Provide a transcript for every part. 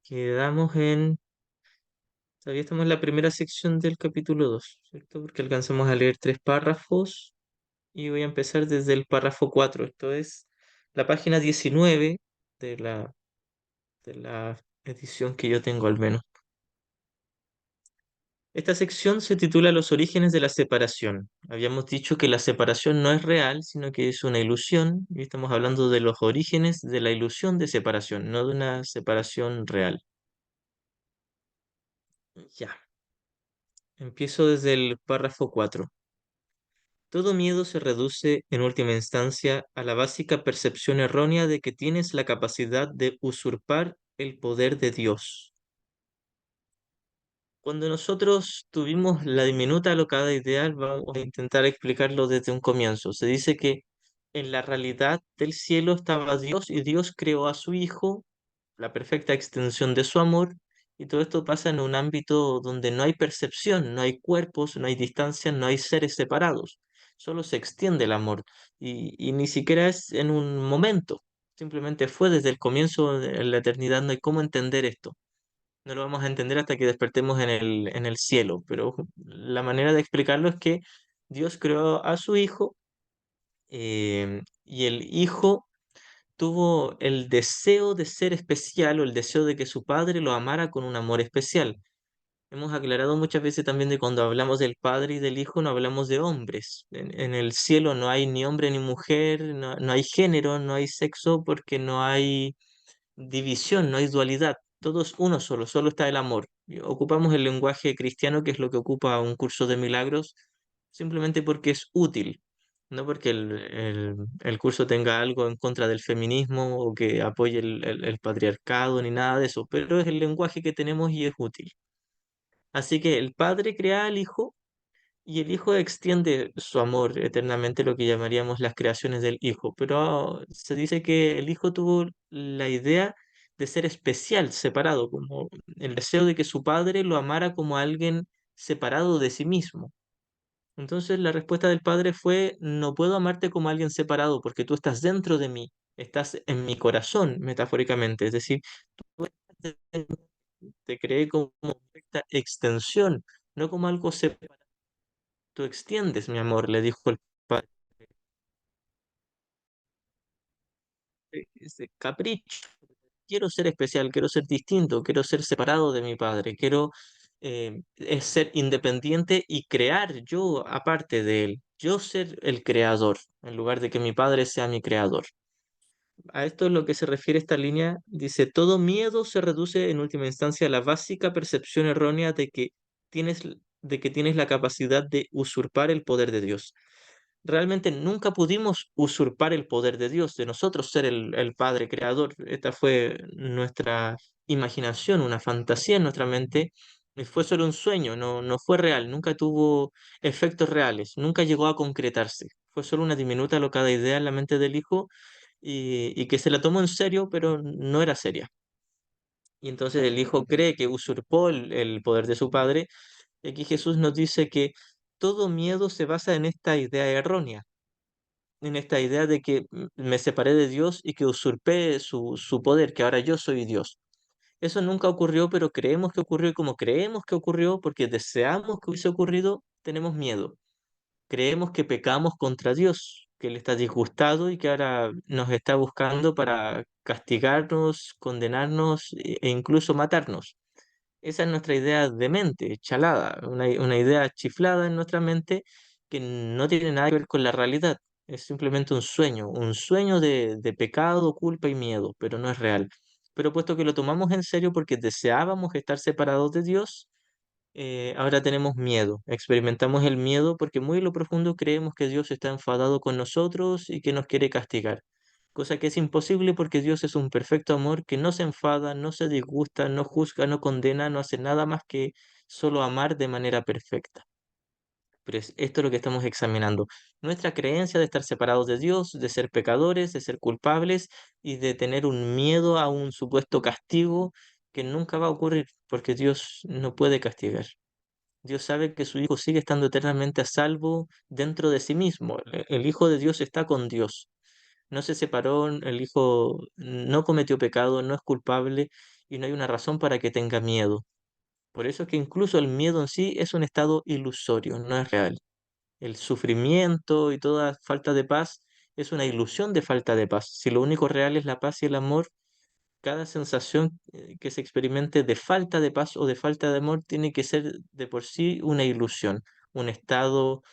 Quedamos en, todavía estamos en la primera sección del capítulo 2, ¿cierto? Porque alcanzamos a leer 3 párrafos y voy a empezar desde el párrafo 4. Esto es la página 19 de la edición que yo tengo al menos. Esta sección se titula Los orígenes de la separación. Habíamos dicho que la separación no es real, sino que es una ilusión, y estamos hablando de los orígenes de la ilusión de separación, no de una separación real. Ya, empiezo desde el párrafo 4. Todo miedo se reduce, en última instancia, a la básica percepción errónea de que tienes la capacidad de usurpar el poder de Dios. Cuando nosotros tuvimos la diminuta alocada ideal, vamos a intentar explicarlo desde un comienzo. Se dice que en la realidad del cielo estaba Dios y Dios creó a su Hijo, la perfecta extensión de su amor, y todo esto pasa en un ámbito donde no hay percepción, no hay cuerpos, no hay distancia, no hay seres separados, solo se extiende el amor y ni siquiera es en un momento, simplemente fue desde el comienzo de la eternidad, no hay cómo entender esto. No lo vamos a entender hasta que despertemos en el cielo, pero la manera de explicarlo es que Dios creó a su Hijo y el Hijo tuvo el deseo de ser especial o el deseo de que su padre lo amara con un amor especial. Hemos aclarado muchas veces también de cuando hablamos del padre y del hijo, no hablamos de hombres. En el cielo no hay ni hombre ni mujer, no hay género, no hay sexo, porque no hay división, no hay dualidad. Todo es uno solo, solo está el amor. Y ocupamos el lenguaje cristiano, que es lo que ocupa un curso de milagros, simplemente porque es útil, no porque el curso tenga algo en contra del feminismo o que apoye el patriarcado ni nada de eso, pero es el lenguaje que tenemos y es útil. Así que el Padre crea al Hijo y el Hijo extiende su amor eternamente, lo que llamaríamos las creaciones del Hijo. Pero se dice que el Hijo tuvo la idea de ser especial, separado, como el deseo de que su Padre lo amara como alguien separado de sí mismo. Entonces la respuesta del Padre fue: no puedo amarte como alguien separado porque tú estás dentro de mí, estás en mi corazón, metafóricamente. Es decir, tú estás dentro, te creé como esta extensión, no como algo separado. Tú extiendes mi amor, le dijo el padre. Ese capricho. Quiero ser especial, quiero ser distinto, quiero ser separado de mi padre, quiero es ser independiente y crear yo aparte de él, yo ser el creador, en lugar de que mi padre sea mi creador. A esto es lo que se refiere esta línea. Dice: todo miedo se reduce en última instancia a la básica percepción errónea tienes, de que tienes la capacidad de usurpar el poder de Dios. Realmente nunca pudimos usurpar el poder de Dios, de nosotros ser el Padre Creador. Esta fue nuestra imaginación, una fantasía en nuestra mente, y fue solo un sueño, no fue real, nunca tuvo efectos reales, nunca llegó a concretarse. Fue solo una diminuta locada idea en la mente del Hijo y que se la tomó en serio, pero no era seria. Y entonces el Hijo cree que usurpó el poder de su Padre, y aquí Jesús nos dice que todo miedo se basa en esta idea errónea, en esta idea de que me separé de Dios y que usurpé su poder, que ahora yo soy Dios. Eso nunca ocurrió, pero creemos que ocurrió, y como creemos que ocurrió porque deseamos que hubiese ocurrido, tenemos miedo. Creemos que pecamos contra Dios, que Él está disgustado y que ahora nos está buscando para castigarnos, condenarnos e incluso matarnos. Esa es nuestra idea de mente, chalada, una idea chiflada en nuestra mente que no tiene nada que ver con la realidad. Es simplemente un sueño de pecado, culpa y miedo, pero no es real. Pero puesto que lo tomamos en serio porque deseábamos estar separados de Dios, ahora tenemos miedo. Experimentamos el miedo porque muy en lo profundo creemos que Dios está enfadado con nosotros y que nos quiere castigar, cosa que es imposible porque Dios es un perfecto amor que no se enfada, no se disgusta, no juzga, no condena, no hace nada más que solo amar de manera perfecta. Pero esto es lo que estamos examinando. Nuestra creencia de estar separados de Dios, de ser pecadores, de ser culpables y de tener un miedo a un supuesto castigo que nunca va a ocurrir porque Dios no puede castigar. Dios sabe que su Hijo sigue estando eternamente a salvo dentro de sí mismo. El Hijo de Dios está con Dios, no se separó, el Hijo no cometió pecado, no es culpable, y no hay una razón para que tenga miedo. Por eso es que incluso el miedo en sí es un estado ilusorio, no es real. El sufrimiento y toda falta de paz es una ilusión de falta de paz. Si lo único real es la paz y el amor, cada sensación que se experimente de falta de paz o de falta de amor tiene que ser de por sí una ilusión, un estado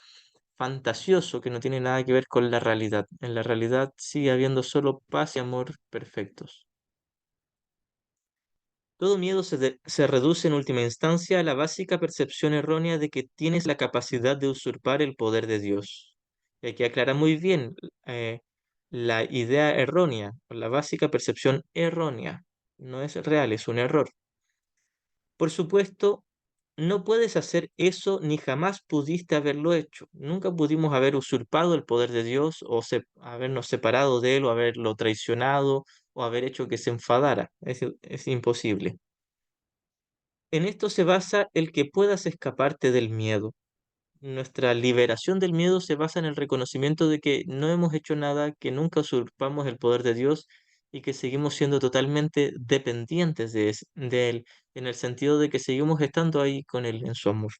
fantasioso que no tiene nada que ver con la realidad. En la realidad sigue habiendo solo paz y amor perfectos. Todo miedo se reduce en última instancia a la básica percepción errónea de que tienes la capacidad de usurpar el poder de Dios. Y hay que aclarar muy bien eh, la idea errónea, o la básica percepción errónea. No es real, es un error. Por supuesto, no puedes hacer eso ni jamás pudiste haberlo hecho. Nunca pudimos haber usurpado el poder de Dios o habernos separado de Él o haberlo traicionado o haber hecho que se enfadara. Es imposible. En esto se basa el que puedas escaparte del miedo. Nuestra liberación del miedo se basa en el reconocimiento de que no hemos hecho nada, que nunca usurpamos el poder de Dios y que seguimos siendo totalmente dependientes de Él, en el sentido de que seguimos estando ahí con Él en su amor.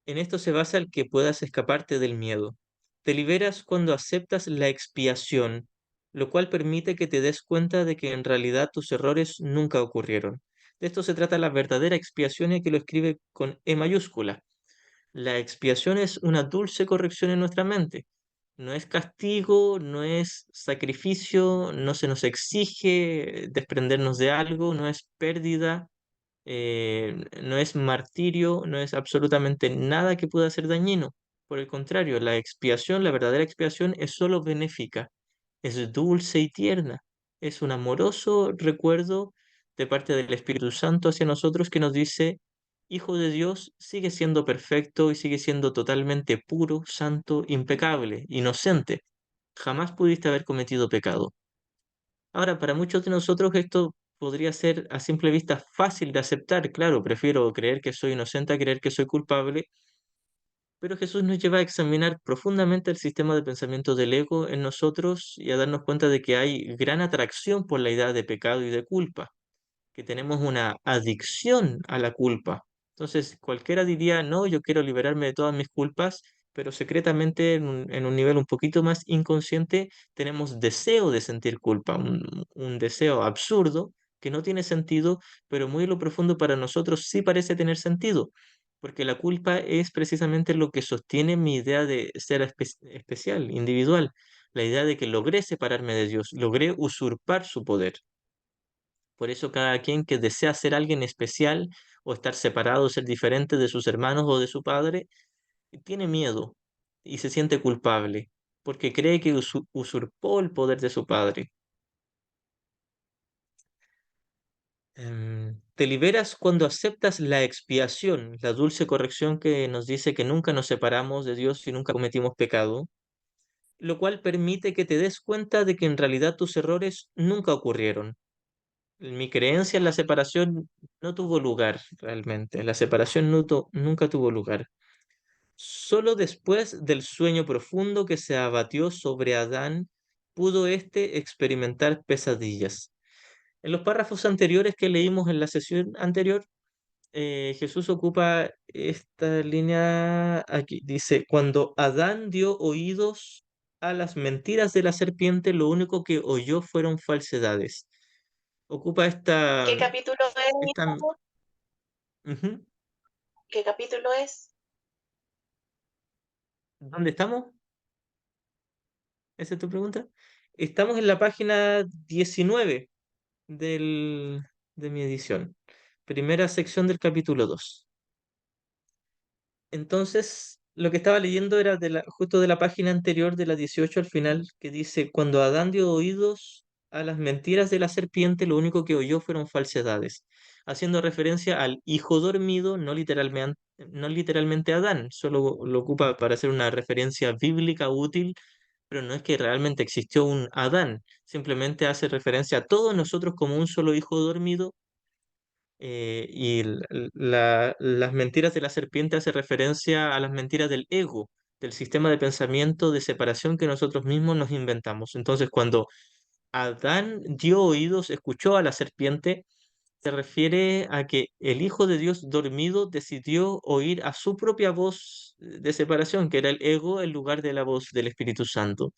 En esto se basa el que puedas escaparte del miedo. Te liberas cuando aceptas la expiación, lo cual permite que te des cuenta de que en realidad tus errores nunca ocurrieron. De esto se trata la verdadera expiación y que lo escribe con E mayúscula. La expiación es una dulce corrección en nuestra mente. No es castigo, no es sacrificio, no se nos exige desprendernos de algo, no es pérdida, no es martirio, no es absolutamente nada que pueda ser dañino. Por el contrario, la expiación, la verdadera expiación es solo benéfica, es dulce y tierna, es un amoroso recuerdo de parte del Espíritu Santo hacia nosotros que nos dice, Hijo de Dios, sigue siendo perfecto y sigue siendo totalmente puro, santo, impecable, inocente. Jamás pudiste haber cometido pecado. Ahora, para muchos de nosotros esto podría ser a simple vista fácil de aceptar. Claro, prefiero creer que soy inocente a creer que soy culpable, pero Jesús nos lleva a examinar profundamente el sistema de pensamiento del ego en nosotros y a darnos cuenta de que hay gran atracción por la idea de pecado y de culpa, que tenemos una adicción a la culpa. Entonces, cualquiera diría, no, yo quiero liberarme de todas mis culpas, pero secretamente en un nivel un poquito más inconsciente tenemos deseo de sentir culpa, un deseo absurdo que no tiene sentido, pero muy en lo profundo para nosotros sí parece tener sentido, porque la culpa es precisamente lo que sostiene mi idea de ser especial, individual, la idea de que logré separarme de Dios, logré usurpar su poder. Por eso cada quien que desea ser alguien especial o estar separado, ser diferente de sus hermanos o de su padre, tiene miedo y se siente culpable porque cree que usurpó el poder de su padre. Te liberas cuando aceptas la expiación, la dulce corrección que nos dice que nunca nos separamos de Dios y nunca cometimos pecado, lo cual permite que te des cuenta de que en realidad tus errores nunca ocurrieron. Mi creencia en la separación no tuvo lugar realmente. La separación nunca tuvo lugar. Solo después del sueño profundo que se abatió sobre Adán pudo éste experimentar pesadillas. En los párrafos anteriores que leímos en la sesión anterior, Jesús ocupa esta línea aquí. Dice, cuando Adán dio oídos a las mentiras de la serpiente, lo único que oyó fueron falsedades. Ocupa ¿Qué capítulo es, esta Nico? Ujú. ¿Qué capítulo es? ¿Dónde estamos? ¿Esa es tu pregunta? Estamos en la página 19 del, de mi edición. Primera sección del capítulo 2. Entonces, lo que estaba leyendo era justo de la página anterior, de la 18 al final, que dice, cuando Adán dio oídos a las mentiras de la serpiente, lo único que oyó fueron falsedades, haciendo referencia al hijo dormido, no literalmente Adán, solo lo ocupa para hacer una referencia bíblica útil, pero no es que realmente existió un Adán, simplemente hace referencia a todos nosotros como un solo hijo dormido y las mentiras de la serpiente hace referencia a las mentiras del ego, del sistema de pensamiento de separación que nosotros mismos nos inventamos. Entonces, cuando Adán dio oídos, escuchó a la serpiente, se refiere a que el Hijo de Dios dormido decidió oír a su propia voz de separación, que era el ego, en lugar de la voz del Espíritu Santo,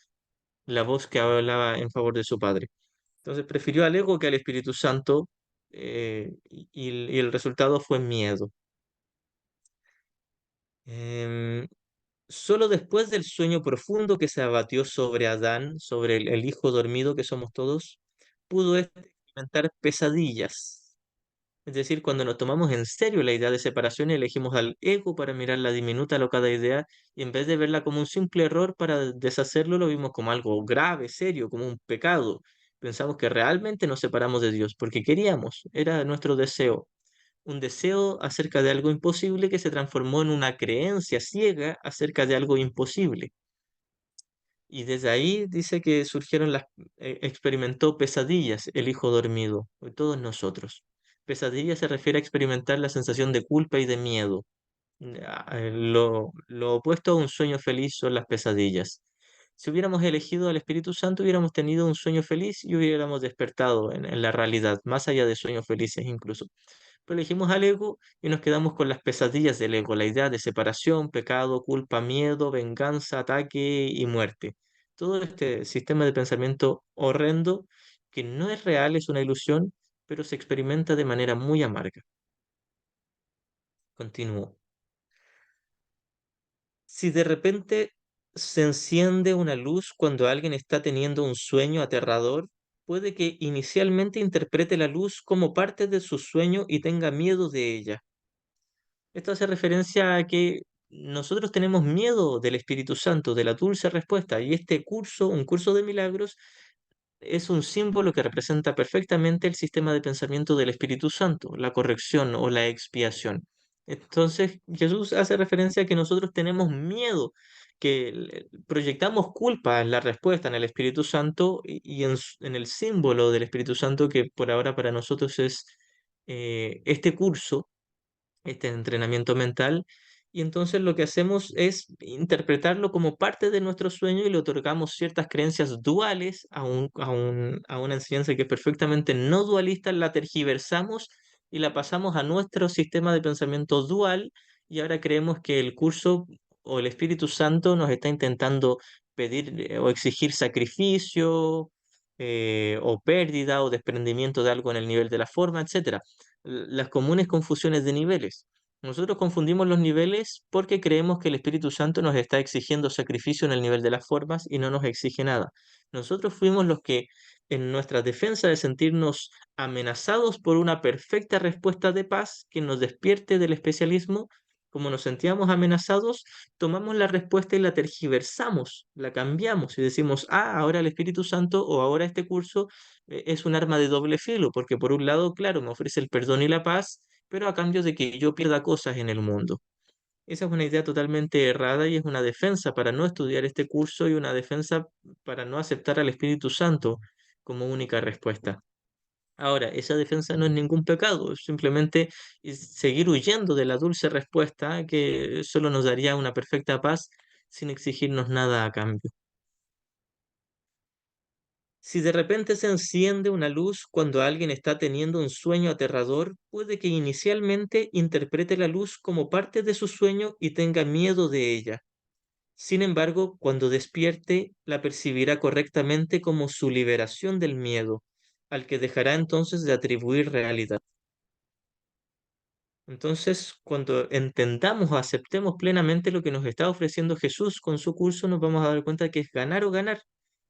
la voz que hablaba en favor de su Padre. Entonces prefirió al ego que al Espíritu Santo, y el resultado fue miedo. Em, Solo después del sueño profundo que se abatió sobre Adán, sobre el hijo dormido que somos todos, pudo éste experimentar pesadillas. Es decir, cuando nos tomamos en serio la idea de separación y elegimos al ego para mirar la diminuta locada idea, y en vez de verla como un simple error para deshacerlo, lo vimos como algo grave, serio, como un pecado. Pensamos que realmente nos separamos de Dios porque queríamos, era nuestro deseo, un deseo acerca de algo imposible que se transformó en una creencia ciega acerca de algo imposible. Y desde ahí dice que surgieron experimentó pesadillas el hijo dormido, todos nosotros. Pesadilla se refiere a experimentar la sensación de culpa y de miedo. Lo opuesto a un sueño feliz son las pesadillas. Si hubiéramos elegido al Espíritu Santo, hubiéramos tenido un sueño feliz y hubiéramos despertado en la realidad, más allá de sueños felices incluso. Pero elegimos al ego y nos quedamos con las pesadillas del ego, la idea de separación, pecado, culpa, miedo, venganza, ataque y muerte. Todo este sistema de pensamiento horrendo que no es real, es una ilusión, pero se experimenta de manera muy amarga. Continúo. Si de repente se enciende una luz cuando alguien está teniendo un sueño aterrador, puede que inicialmente interprete la luz como parte de su sueño y tenga miedo de ella. Esto hace referencia a que nosotros tenemos miedo del Espíritu Santo, de la dulce respuesta, y este curso, un curso de milagros, es un símbolo que representa perfectamente el sistema de pensamiento del Espíritu Santo, la corrección o la expiación. Entonces, Jesús hace referencia a que nosotros tenemos miedo, que proyectamos culpa en la respuesta, en el Espíritu Santo y en el símbolo del Espíritu Santo, que por ahora para nosotros es este curso, este entrenamiento mental, y entonces lo que hacemos es interpretarlo como parte de nuestro sueño y le otorgamos ciertas creencias duales a una enseñanza que es perfectamente no dualista, la tergiversamos y la pasamos a nuestro sistema de pensamiento dual, y ahora creemos que el curso o el Espíritu Santo nos está intentando pedir o exigir sacrificio, o pérdida o desprendimiento de algo en el nivel de la forma, etcétera, las comunes confusiones de niveles. Nosotros confundimos los niveles porque creemos que el Espíritu Santo nos está exigiendo sacrificio en el nivel de las formas y no nos exige nada. Nosotros fuimos los que, en nuestra defensa de sentirnos amenazados por una perfecta respuesta de paz que nos despierte del especialismo, como nos sentíamos amenazados, tomamos la respuesta y la tergiversamos, la cambiamos y decimos, ah, ahora el Espíritu Santo o ahora este curso es un arma de doble filo, porque por un lado, claro, me ofrece el perdón y la paz, pero a cambio de que yo pierda cosas en el mundo. Esa es una idea totalmente errada y es una defensa para no estudiar este curso y una defensa para no aceptar al Espíritu Santo como única respuesta. Ahora, esa defensa no es ningún pecado, es simplemente seguir huyendo de la dulce respuesta que solo nos daría una perfecta paz sin exigirnos nada a cambio. Si de repente se enciende una luz cuando alguien está teniendo un sueño aterrador, puede que inicialmente interprete la luz como parte de su sueño y tenga miedo de ella. Sin embargo, cuando despierte, la percibirá correctamente como su liberación del miedo, al que dejará entonces de atribuir realidad. Entonces, cuando entendamos o aceptemos plenamente lo que nos está ofreciendo Jesús con su curso, nos vamos a dar cuenta que es ganar o ganar.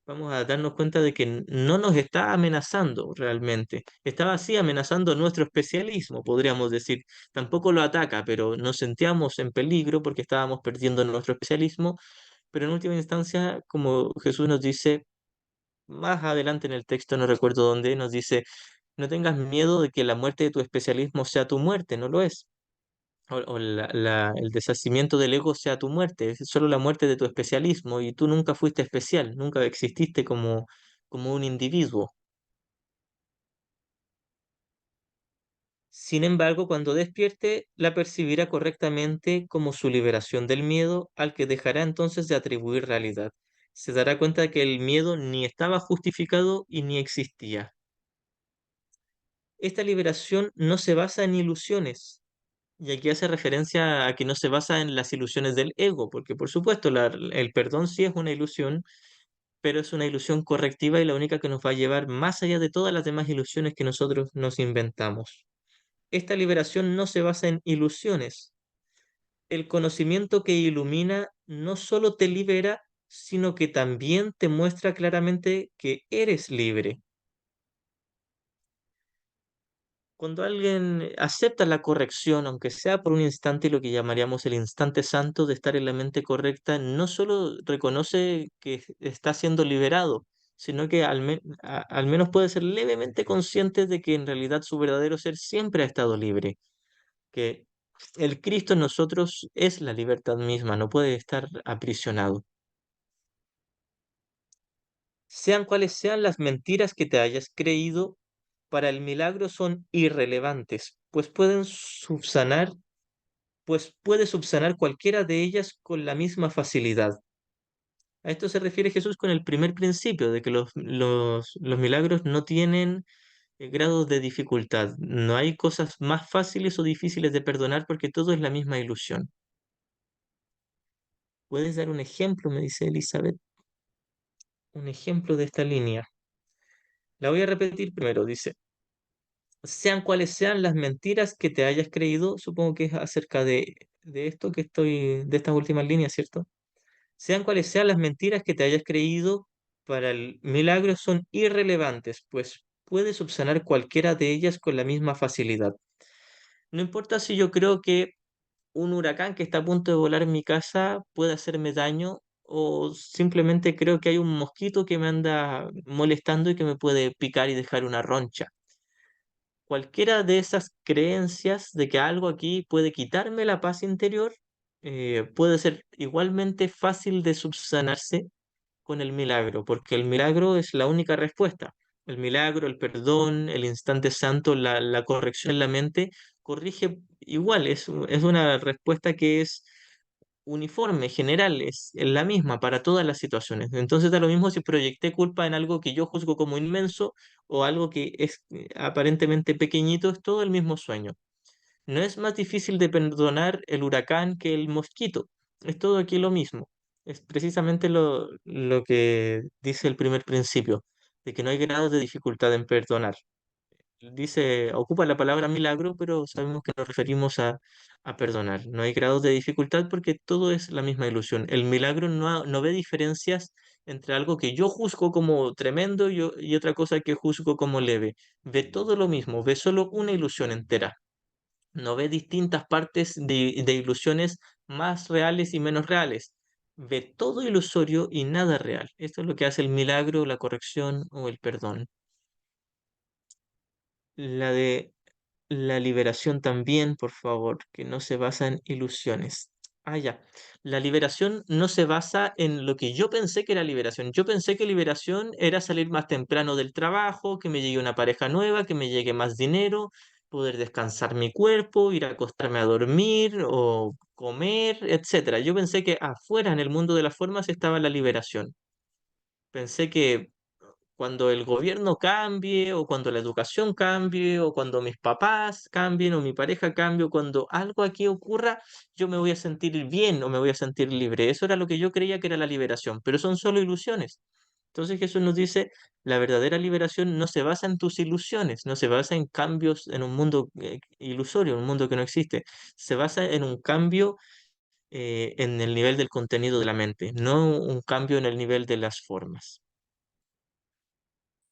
Vamos a darnos cuenta de que no nos está amenazando realmente. Estaba así amenazando nuestro especialismo, podríamos decir. Tampoco lo ataca, pero nos sentíamos en peligro porque estábamos perdiendo nuestro especialismo. Pero en última instancia, como Jesús nos dice más adelante en el texto, no recuerdo dónde, nos dice, no tengas miedo de que la muerte de tu especialismo sea tu muerte, no lo es, o el deshacimiento del ego sea tu muerte, es solo la muerte de tu especialismo y tú nunca fuiste especial, nunca exististe como un individuo. Sin embargo, cuando despierte, la percibirá correctamente como su liberación del miedo, al que dejará entonces de atribuir realidad. Se dará cuenta de que el miedo ni estaba justificado y ni existía. Esta liberación no se basa en ilusiones, y aquí hace referencia a que no se basa en las ilusiones del ego, porque por supuesto el perdón sí es una ilusión, pero es una ilusión correctiva y la única que nos va a llevar más allá de todas las demás ilusiones que nosotros nos inventamos. Esta liberación no se basa en ilusiones. El conocimiento que ilumina no solo te libera, sino que también te muestra claramente que eres libre. Cuando alguien acepta la corrección, aunque sea por un instante, lo que llamaríamos el instante santo de estar en la mente correcta, no solo reconoce que está siendo liberado, sino que al menos puede ser levemente consciente de que en realidad su verdadero ser siempre ha estado libre, que el Cristo en nosotros es la libertad misma, no puede estar aprisionado. Sean cuales sean las mentiras que te hayas creído, para el milagro son irrelevantes, pues puede subsanar cualquiera de ellas con la misma facilidad. A esto se refiere Jesús con el primer principio, de que los milagros no tienen grados de dificultad. No hay cosas más fáciles o difíciles de perdonar porque todo es la misma ilusión. ¿Puedes dar un ejemplo? Me dice Elizabeth, un ejemplo de esta línea. La voy a repetir primero. Dice, sean cuales sean las mentiras que te hayas creído, supongo que es acerca de esto que estoy, de estas últimas líneas, ¿cierto? Sean cuales sean las mentiras que te hayas creído, para el milagro son irrelevantes, pues puedes subsanar cualquiera de ellas con la misma facilidad. No importa si yo creo que un huracán que está a punto de volar en mi casa puede hacerme daño, o simplemente creo que hay un mosquito que me anda molestando y que me puede picar y dejar una roncha. Cualquiera de esas creencias de que algo aquí puede quitarme la paz interior, puede ser igualmente fácil de subsanarse con el milagro, porque el milagro es la única respuesta. El milagro, el perdón, el instante santo, la corrección en la mente, corrige igual, es una respuesta que es uniforme, general, es la misma para todas las situaciones. Entonces da lo mismo si proyecté culpa en algo que yo juzgo como inmenso o algo que es aparentemente pequeñito, es todo el mismo sueño. No es más difícil de perdonar el huracán que el mosquito. Es todo aquí lo mismo. Es precisamente lo que dice el primer principio, de que no hay grados de dificultad en perdonar. Dice, ocupa la palabra milagro, pero sabemos que nos referimos a perdonar. No hay grados de dificultad porque todo es la misma ilusión. El milagro no ve diferencias entre algo que yo juzgo como tremendo y otra cosa que juzgo como leve. Ve todo lo mismo, ve solo una ilusión entera. No ve distintas partes de ilusiones más reales y menos reales. Ve todo ilusorio y nada real. Esto es lo que hace el milagro, la corrección o el perdón. La de la liberación también, por favor, que no se basa en ilusiones. Ah, ya. La liberación no se basa en lo que yo pensé que era liberación. Yo pensé que liberación era salir más temprano del trabajo, que me llegue una pareja nueva, que me llegue más dinero, poder descansar mi cuerpo, ir a acostarme a dormir o comer, etcétera. Yo pensé que afuera, en el mundo de las formas, estaba la liberación. Pensé que cuando el gobierno cambie, o cuando la educación cambie, o cuando mis papás cambien, o mi pareja cambie, o cuando algo aquí ocurra, yo me voy a sentir bien o me voy a sentir libre. Eso era lo que yo creía que era la liberación, pero son solo ilusiones. Entonces Jesús nos dice, la verdadera liberación no se basa en tus ilusiones, no se basa en cambios en un mundo ilusorio, un mundo que no existe. Se basa en un cambio en el nivel del contenido de la mente, no un cambio en el nivel de las formas.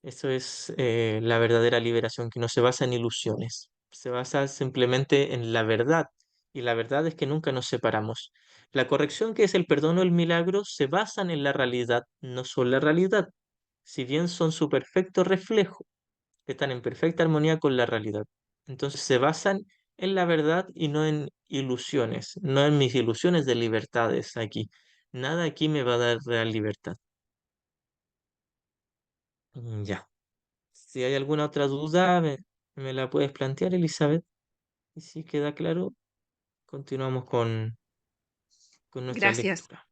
Eso es la verdadera liberación, que no se basa en ilusiones, se basa simplemente en la verdad, y la verdad es que nunca nos separamos. La corrección, que es el perdón o el milagro, se basan en la realidad, no son la realidad, si bien son su perfecto reflejo, están en perfecta armonía con la realidad. Entonces se basan en la verdad y no en ilusiones, no en mis ilusiones de libertades aquí. Nada aquí me va a dar real libertad. Ya. Si hay alguna otra duda, me la puedes plantear, Elizabeth. Y si queda claro, continuamos con nuestra Gracias. lectura.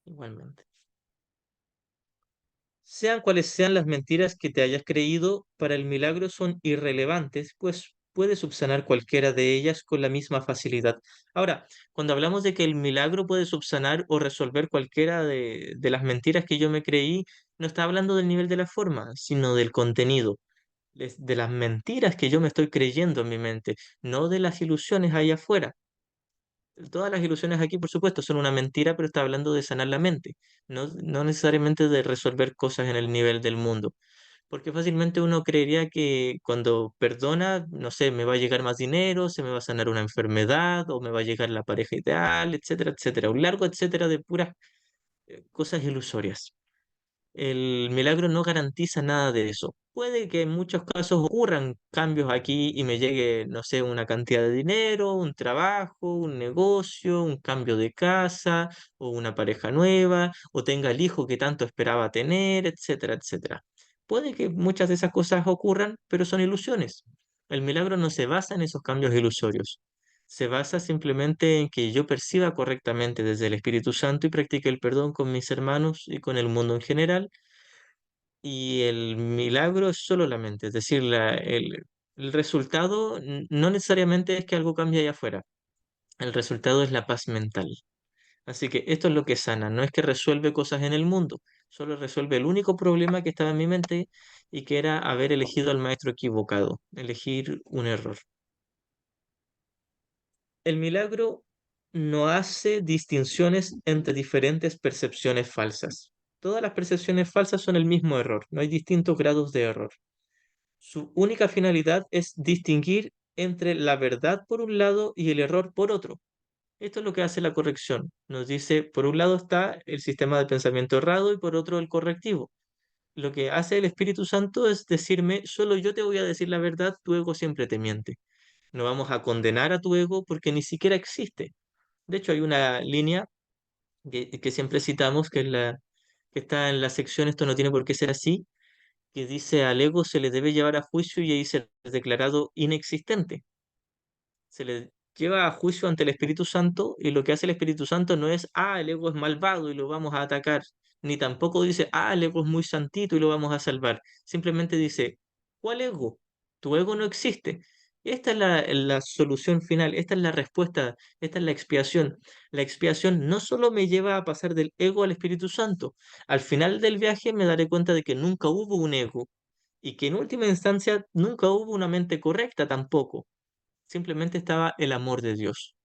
Igualmente. Sean cuales sean las mentiras que te hayas creído, para el milagro son irrelevantes, pues puedes subsanar cualquiera de ellas con la misma facilidad. Ahora, cuando hablamos de que el milagro puede subsanar o resolver cualquiera de las mentiras que yo me creí, no está hablando del nivel de la forma, sino del contenido, de las mentiras que yo me estoy creyendo en mi mente, no de las ilusiones allá afuera. Todas las ilusiones aquí, por supuesto, son una mentira, pero está hablando de sanar la mente, no necesariamente de resolver cosas en el nivel del mundo. Porque fácilmente uno creería que cuando perdona, no sé, me va a llegar más dinero, se me va a sanar una enfermedad, o me va a llegar la pareja ideal, etcétera, etcétera. Un largo etcétera de puras cosas ilusorias. El milagro no garantiza nada de eso. Puede que en muchos casos ocurran cambios aquí y me llegue, no sé, una cantidad de dinero, un trabajo, un negocio, un cambio de casa o una pareja nueva, o tenga el hijo que tanto esperaba tener, etcétera, etcétera. Puede que muchas de esas cosas ocurran, pero son ilusiones. El milagro no se basa en esos cambios ilusorios. Se basa simplemente en que yo perciba correctamente desde el Espíritu Santo y practique el perdón con mis hermanos y con el mundo en general. Y el milagro es solo la mente, es decir, el resultado no necesariamente es que algo cambie allá afuera. El resultado es la paz mental. Así que esto es lo que sana, no es que resuelve cosas en el mundo, solo resuelve el único problema que estaba en mi mente y que era haber elegido al maestro equivocado, elegir un error. El milagro no hace distinciones entre diferentes percepciones falsas. Todas las percepciones falsas son el mismo error, no hay distintos grados de error. Su única finalidad es distinguir entre la verdad por un lado y el error por otro. Esto es lo que hace la corrección. Nos dice, por un lado está el sistema de pensamiento errado y por otro el correctivo. Lo que hace el Espíritu Santo es decirme, solo yo te voy a decir la verdad, tu ego siempre te miente. No vamos a condenar a tu ego porque ni siquiera existe. De hecho, hay una línea que siempre citamos, que está en la sección Esto no tiene por qué ser así, que dice al ego se le debe llevar a juicio y ahí ser declarado inexistente. Se le lleva a juicio ante el Espíritu Santo y lo que hace el Espíritu Santo no es, el ego es malvado y lo vamos a atacar, ni tampoco dice, el ego es muy santito y lo vamos a salvar. Simplemente dice, ¿cuál ego? Tu ego no existe. Esta es la solución final, esta es la respuesta, esta es la expiación. La expiación no solo me lleva a pasar del ego al Espíritu Santo, al final del viaje me daré cuenta de que nunca hubo un ego y que en última instancia nunca hubo una mente correcta tampoco, simplemente estaba el amor de Dios.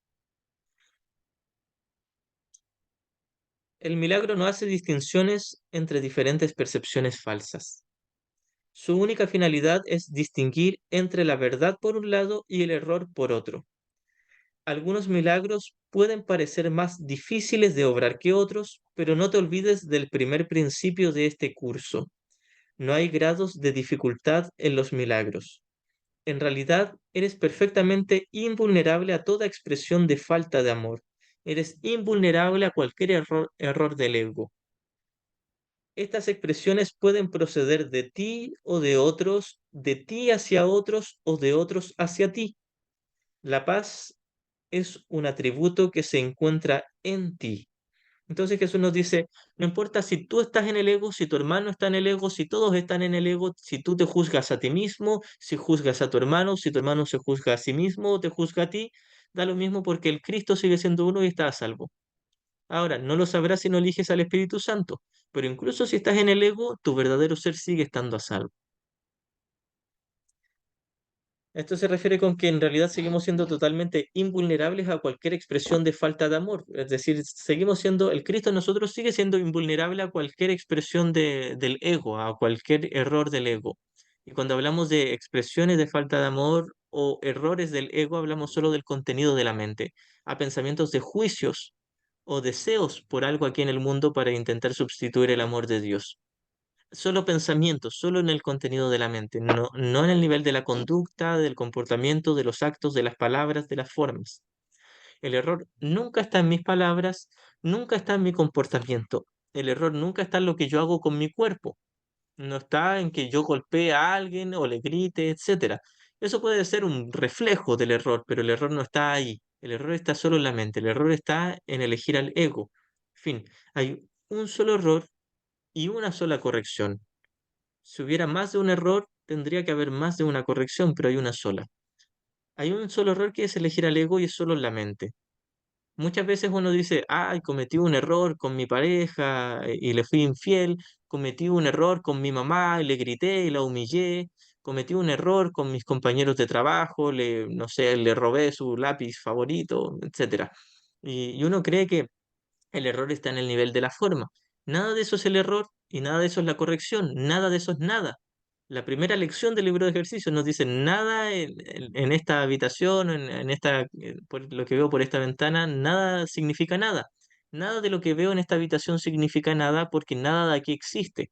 El milagro no hace distinciones entre diferentes percepciones falsas. Su única finalidad es distinguir entre la verdad por un lado y el error por otro. Algunos milagros pueden parecer más difíciles de obrar que otros, pero no te olvides del primer principio de este curso. No hay grados de dificultad en los milagros. En realidad, eres perfectamente invulnerable a toda expresión de falta de amor. Eres invulnerable a cualquier error del ego. Estas expresiones pueden proceder de ti o de otros, de ti hacia otros o de otros hacia ti. La paz es un atributo que se encuentra en ti. Entonces Jesús nos dice, no importa si tú estás en el ego, si tu hermano está en el ego, si todos están en el ego, si tú te juzgas a ti mismo, si juzgas a tu hermano, si tu hermano se juzga a sí mismo o te juzga a ti, da lo mismo porque el Cristo sigue siendo uno y está a salvo. Ahora, no lo sabrás si no eliges al Espíritu Santo, pero incluso si estás en el ego, tu verdadero ser sigue estando a salvo. Esto se refiere con que en realidad seguimos siendo totalmente invulnerables a cualquier expresión de falta de amor. Es decir, seguimos siendo, el Cristo en nosotros sigue siendo invulnerable a cualquier expresión del ego, a cualquier error del ego. Y cuando hablamos de expresiones de falta de amor o errores del ego, hablamos solo del contenido de la mente, a pensamientos de juicios o deseos por algo aquí en el mundo para intentar sustituir el amor de Dios. Solo pensamientos, solo en el contenido de la mente, no en el nivel de la conducta, del comportamiento, de los actos, de las palabras, de las formas. El error nunca está en mis palabras, nunca está en mi comportamiento. El error nunca está en lo que yo hago con mi cuerpo. No está en que yo golpee a alguien o le grite, etcétera. Eso puede ser un reflejo del error, pero el error no está ahí. El error está solo en la mente. El error está en elegir al ego. En fin, hay un solo error y una sola corrección. Si hubiera más de un error, tendría que haber más de una corrección, pero hay una sola. Hay un solo error que es elegir al ego y es solo en la mente. Muchas veces uno dice, ay, cometí un error con mi pareja y le fui infiel, cometí un error con mi mamá y le grité y la humillé, cometí un error con mis compañeros de trabajo, no sé, le robé su lápiz favorito, etcétera. Y uno cree que el error está en el nivel de la forma. Nada de eso es el error y nada de eso es la corrección, nada de eso es nada. La primera lección del libro de ejercicios nos dice nada en esta habitación, por lo que veo por esta ventana, nada significa nada. Nada de lo que veo en esta habitación significa nada porque nada de aquí existe.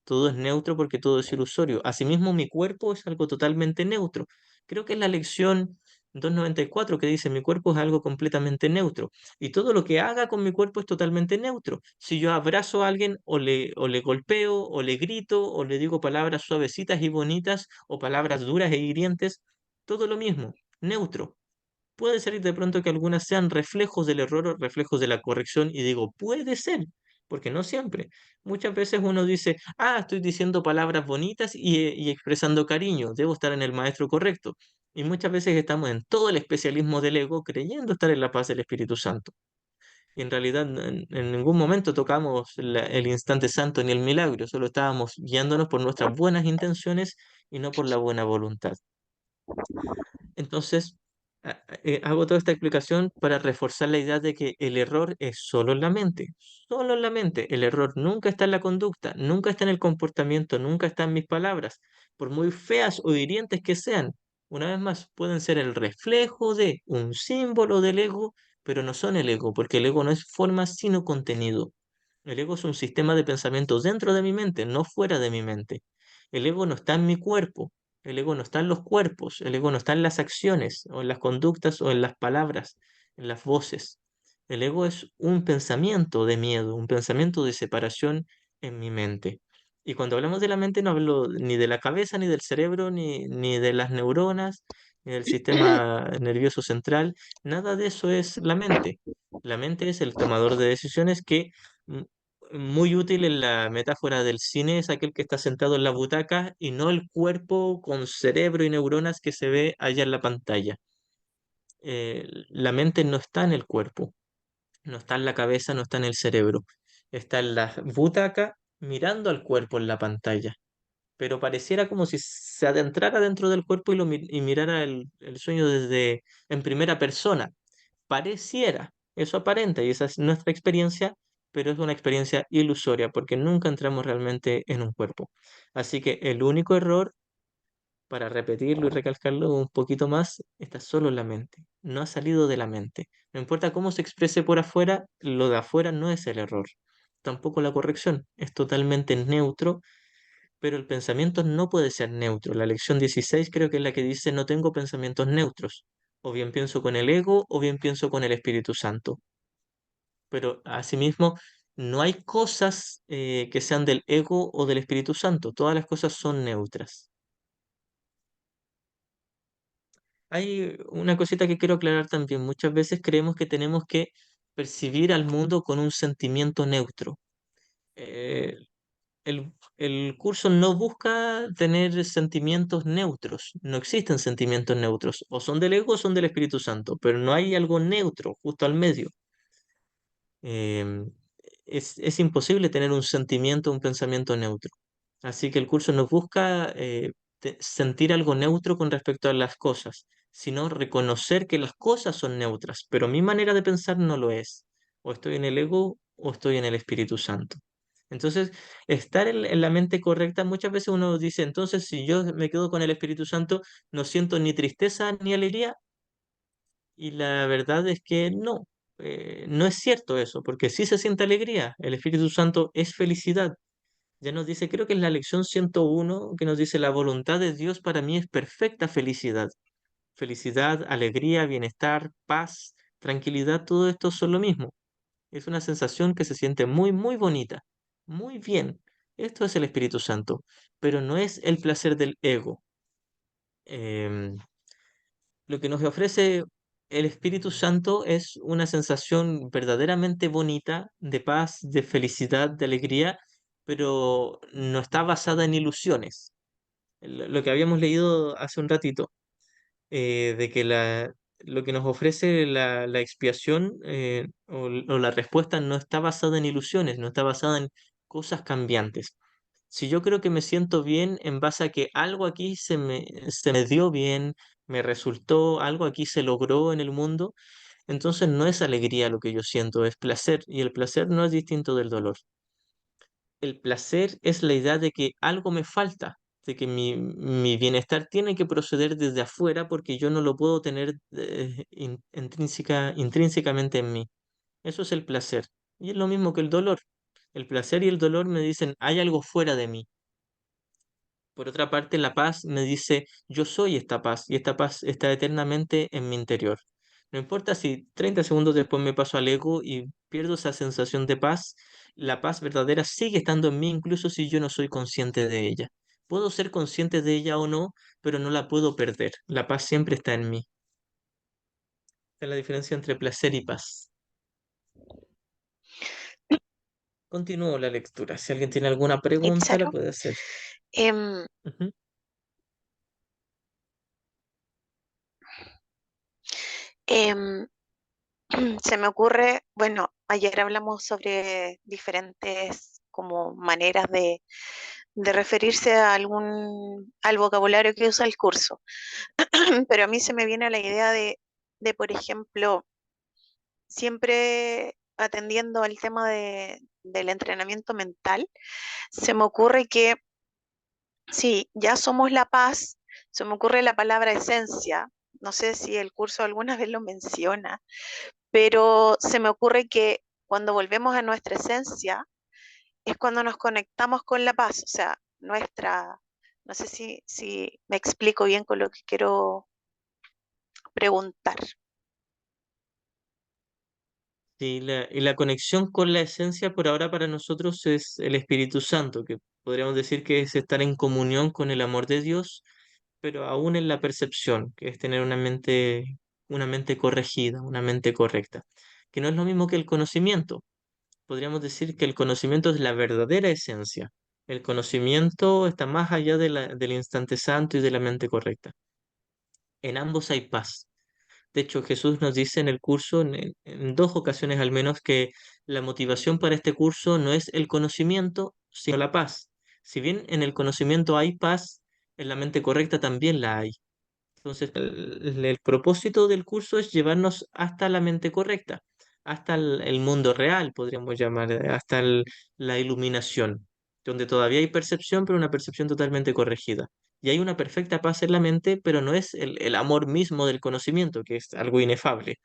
Todo es neutro porque todo es ilusorio. Asimismo, mi cuerpo es algo totalmente neutro. Creo que es la lección 294 que dice, mi cuerpo es algo completamente neutro y todo lo que haga con mi cuerpo es totalmente neutro. Si yo abrazo a alguien o le golpeo o le grito o le digo palabras suavecitas y bonitas o palabras duras e hirientes, todo lo mismo, neutro. Puede ser de pronto que algunas sean reflejos del error o reflejos de la corrección y digo, puede ser, porque no siempre. Muchas veces uno dice, ah, estoy diciendo palabras bonitas y expresando cariño, debo estar en el maestro correcto. Y muchas veces estamos en todo el especialismo del ego creyendo estar en la paz del Espíritu Santo. Y en realidad en ningún momento tocamos el instante santo ni el milagro, solo estábamos guiándonos por nuestras buenas intenciones y no por la buena voluntad. Entonces, hago toda esta explicación para reforzar la idea de que el error es solo en la mente, solo en la mente. El error nunca está en la conducta, nunca está en el comportamiento, nunca está en mis palabras, por muy feas o hirientes que sean. Una vez más, pueden ser el reflejo de un símbolo del ego, pero no son el ego, porque el ego no es forma sino contenido. El ego es un sistema de pensamientos dentro de mi mente, no fuera de mi mente. El ego no está en mi cuerpo, el ego no está en los cuerpos, el ego no está en las acciones, o en las conductas, o en las palabras, en las voces. El ego es un pensamiento de miedo, un pensamiento de separación en mi mente. Y cuando hablamos de la mente no hablo ni de la cabeza, ni del cerebro, ni de las neuronas, ni del sistema nervioso central. Nada de eso es la mente. La mente es el tomador de decisiones que mm, muy útil en la metáfora del cine es aquel que está sentado en la butaca y no el cuerpo con cerebro y neuronas que se ve allá en la pantalla. La mente no está en el cuerpo, no está en la cabeza, no está en el cerebro. Está en la butaca mirando al cuerpo en la pantalla. Pero pareciera como si se adentrara dentro del cuerpo y mirara el sueño desde en primera persona. Pareciera, eso aparenta y esa es nuestra experiencia, pero es una experiencia ilusoria porque nunca entramos realmente en un cuerpo. Así que el único error, para repetirlo y recalcarlo un poquito más, está solo en la mente, no ha salido de la mente. No importa cómo se exprese por afuera, lo de afuera no es el error. Tampoco la corrección, es totalmente neutro, pero el pensamiento no puede ser neutro. La lección 16 creo que es la que dice no tengo pensamientos neutros. O bien pienso con el ego o bien pienso con el Espíritu Santo. Pero asimismo, no hay cosas que sean del ego o del Espíritu Santo. Todas las cosas son neutras. Hay una cosita que quiero aclarar también. Muchas veces creemos que tenemos que percibir al mundo con un sentimiento neutro. Eh, el curso no busca tener sentimientos neutros, no existen sentimientos neutros, o son del ego o son del Espíritu Santo, pero no hay algo neutro justo al medio. Em, es imposible tener un sentimiento, un pensamiento neutro. Así que el curso no busca sentir algo neutro con respecto a las cosas, sino reconocer que las cosas son neutras, pero mi manera de pensar no lo es. O estoy en el ego o estoy en el Espíritu Santo. Entonces, estar en la mente correcta, muchas veces uno dice, entonces si yo me quedo con el Espíritu Santo, no siento ni tristeza ni alegría, y la verdad es que no, no es cierto eso, porque sí se siente alegría, el Espíritu Santo es felicidad. Ya nos dice, creo que es la lección 101 que nos dice, la voluntad de Dios para mí es perfecta felicidad. Felicidad, alegría, bienestar, paz, tranquilidad, todo esto son lo mismo. Es una sensación que se siente muy, muy bonita, muy bien. Esto es el Espíritu Santo, pero no es el placer del ego. Em, lo que nos ofrece el Espíritu Santo es una sensación verdaderamente bonita de paz, de felicidad, de alegría, pero no está basada en ilusiones. Lo que habíamos leído hace un ratito, de que lo que nos ofrece la expiación, o la respuesta no está basada en ilusiones, no está basada en cosas cambiantes. Si yo creo que me siento bien en base a que algo aquí se me dio bien, me resultó, algo aquí se logró en el mundo, entonces no es alegría lo que yo siento, es placer, y el placer no es distinto del dolor. El placer es la idea de que algo me falta, de que mi bienestar tiene que proceder desde afuera porque yo no lo puedo tener intrínsecamente en mí. Eso es el placer. Y es lo mismo que el dolor. El placer y el dolor me dicen, hay algo fuera de mí. Por otra parte, la paz me dice, yo soy esta paz y esta paz está eternamente en mi interior. No importa si 30 segundos después me paso al ego y pierdo esa sensación de paz, la paz verdadera sigue estando en mí incluso si yo no soy consciente de ella. Puedo ser consciente de ella o no, pero no la puedo perder. La paz siempre está en mí. Esta es la diferencia entre placer y paz. Continúo la lectura. Si alguien tiene alguna pregunta, la Itzalo. puede hacer. Em, Ujú. em, Se me ocurre, bueno, ayer hablamos sobre diferentes como maneras de referirse a al vocabulario que usa el curso, pero a mí se me viene la idea por ejemplo, siempre atendiendo al tema del entrenamiento mental, se me ocurre que si ya somos la paz, se me ocurre la palabra esencia, no sé si el curso alguna vez lo menciona, pero se me ocurre que cuando volvemos a nuestra esencia es cuando nos conectamos con la paz, o sea, no sé si me explico bien con lo que quiero preguntar. Sí, y la conexión con la esencia por ahora para nosotros es el Espíritu Santo, que podríamos decir que es estar en comunión con el amor de Dios, pero aún en la percepción, que es tener una mente corregida, una mente correcta, que no es lo mismo que el conocimiento. Podríamos decir que el conocimiento es la verdadera esencia. El conocimiento está más allá del instante santo y de la mente correcta. En ambos hay paz. De hecho, Jesús nos dice en el curso, en dos ocasiones al menos, que la motivación para este curso no es el conocimiento, sino la paz. Si bien en el conocimiento hay paz, en la mente correcta también la hay. Entonces, el propósito del curso es llevarnos hasta la mente correcta, hasta el mundo real, podríamos llamar, hasta la iluminación, donde todavía hay percepción, pero una percepción totalmente corregida. Y hay una perfecta paz en la mente, pero no es el amor mismo del conocimiento, que es algo inefable.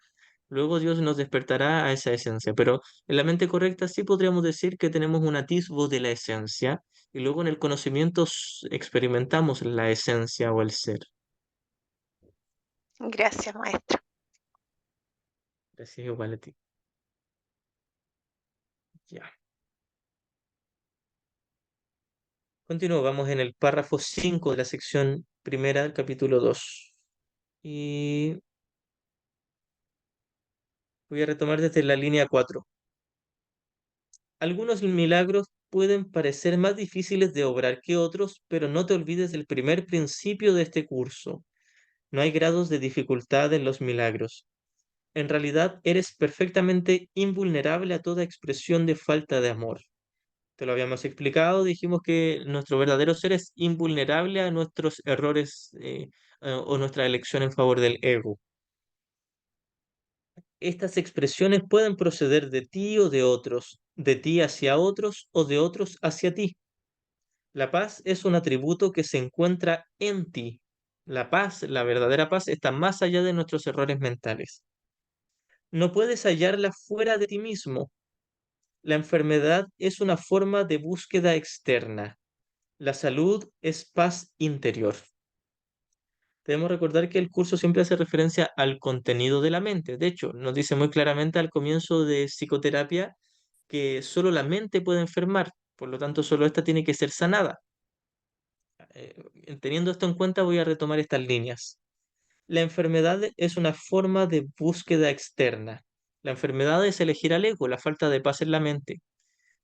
Luego Dios nos despertará a esa esencia, pero en la mente correcta sí podríamos decir que tenemos un atisbo de la esencia, y luego en el conocimiento experimentamos la esencia o el ser. Gracias, maestro. Gracias igual a ti. Ya. Continúo, vamos en el párrafo 5 de la sección primera del capítulo 2. Y voy a retomar desde la línea 4. Algunos milagros pueden parecer más difíciles de obrar que otros, pero no te olvides del primer principio de este curso. No hay grados de dificultad en los milagros. En realidad, eres perfectamente invulnerable a toda expresión de falta de amor. Te lo habíamos explicado, dijimos que nuestro verdadero ser es invulnerable a nuestros errores, o nuestra elección en favor del ego. Estas expresiones pueden proceder de ti o de otros, de ti hacia otros o de otros hacia ti. La paz es un atributo que se encuentra en ti. La paz, la verdadera paz, está más allá de nuestros errores mentales. No puedes hallarla fuera de ti mismo. La enfermedad es una forma de búsqueda externa. La salud es paz interior. Debemos recordar que el curso siempre hace referencia al contenido de la mente. De hecho, nos dice muy claramente al comienzo de psicoterapia que solo la mente puede enfermar, por lo tanto, solo esta tiene que ser sanada. Teniendo esto en cuenta, voy a retomar estas líneas. La enfermedad es una forma de búsqueda externa. La enfermedad es elegir al ego, la falta de paz en la mente.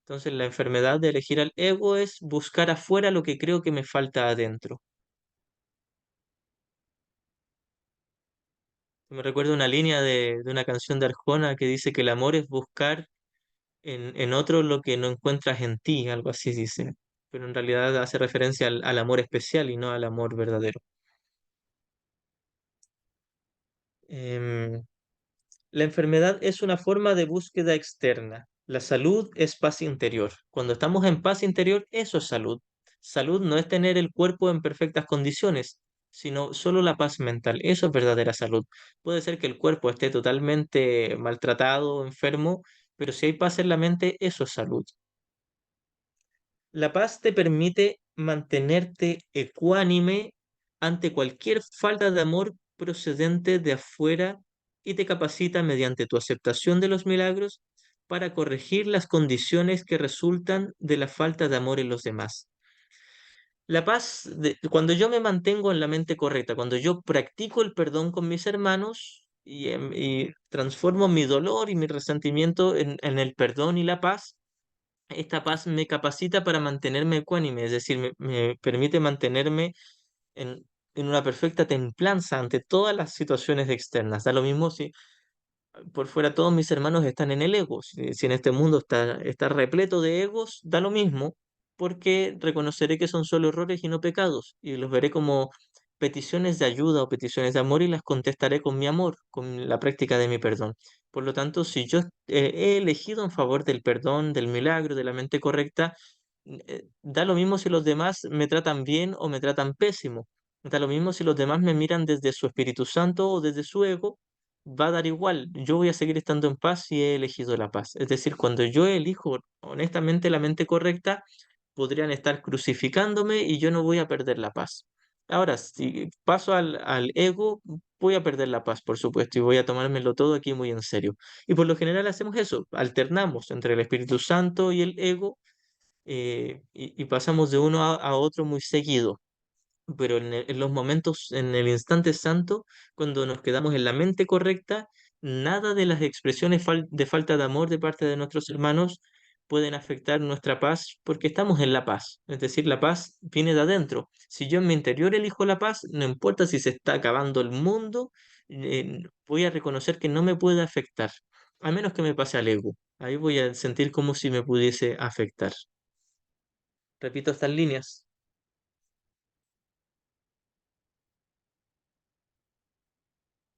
Entonces, la enfermedad de elegir al ego es buscar afuera lo que creo que me falta adentro. Me recuerdo una línea de una canción de Arjona que dice que el amor es buscar en otro lo que no encuentras en ti, algo así dice. Pero en realidad hace referencia al amor especial y no al amor verdadero. Em, La enfermedad es una forma de búsqueda externa. La salud es paz interior. Cuando estamos en paz interior, eso es salud. Salud no es tener el cuerpo en perfectas condiciones, sino solo la paz mental. Eso es verdadera salud. Puede ser que el cuerpo esté totalmente maltratado, enfermo, pero si hay paz en la mente, eso es salud. La paz te permite mantenerte ecuánime ante cualquier falta de amor procedente de afuera y te capacita mediante tu aceptación de los milagros para corregir las condiciones que resultan de la falta de amor en los demás. La paz, cuando yo me mantengo en la mente correcta, cuando yo practico el perdón con mis hermanos y transformo mi dolor y mi resentimiento en el perdón y la paz, esta paz me capacita para mantenerme ecuánime, es decir, me permite mantenerme en, en una perfecta templanza ante todas las situaciones externas. Da lo mismo si por fuera todos mis hermanos están en el ego. Si en este mundo está repleto de egos, da lo mismo, porque reconoceré que son solo errores y no pecados, y los veré como peticiones de ayuda o peticiones de amor y las contestaré con mi amor, con la práctica de mi perdón. Por lo tanto, si yo he elegido en favor del perdón, del milagro, de la mente correcta, da lo mismo si los demás me tratan bien o me tratan pésimo. Da lo mismo si los demás me miran desde su Espíritu Santo o desde su ego, va a dar igual. Yo voy a seguir estando en paz si he elegido la paz. Es decir, cuando yo elijo honestamente la mente correcta, podrían estar crucificándome y yo no voy a perder la paz. Ahora, si paso al ego, voy a perder la paz, por supuesto, y voy a tomármelo todo aquí muy en serio. Y por lo general hacemos eso, alternamos entre el Espíritu Santo y el ego, y pasamos de uno a otro muy seguido, pero en los momentos, en el instante santo, cuando nos quedamos en la mente correcta, nada de las expresiones de falta de amor de parte de nuestros hermanos pueden afectar nuestra paz porque estamos en la paz. Es decir, la paz viene de adentro. Si yo en mi interior elijo la paz, no importa si se está acabando el mundo, voy a reconocer que no me puede afectar, a menos que me pase al ego. Ahí voy a sentir como si me pudiese afectar. Repito estas líneas.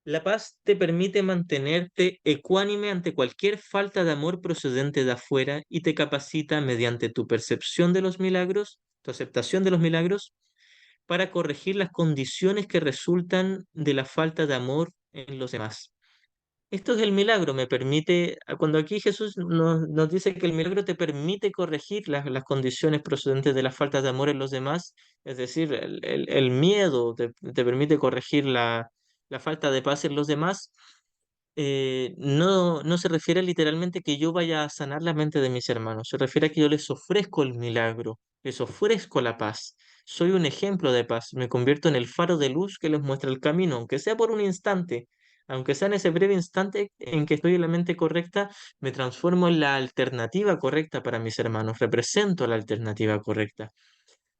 La paz te permite mantenerte ecuánime ante cualquier falta de amor procedente de afuera y te capacita mediante tu percepción de los milagros, tu aceptación de los milagros, para corregir las condiciones que resultan de la falta de amor en los demás. Esto es el milagro, me permite, cuando aquí Jesús nos dice que el milagro te permite corregir las condiciones procedentes de la falta de amor en los demás, es decir, el miedo te permite corregir la falta de paz en los demás, no se refiere literalmente que yo vaya a sanar la mente de mis hermanos, se refiere a que yo les ofrezco el milagro, les ofrezco la paz. Soy un ejemplo de paz, me convierto en el faro de luz que les muestra el camino, aunque sea por un instante, aunque sea en ese breve instante en que estoy en la mente correcta, me transformo en la alternativa correcta para mis hermanos, represento la alternativa correcta.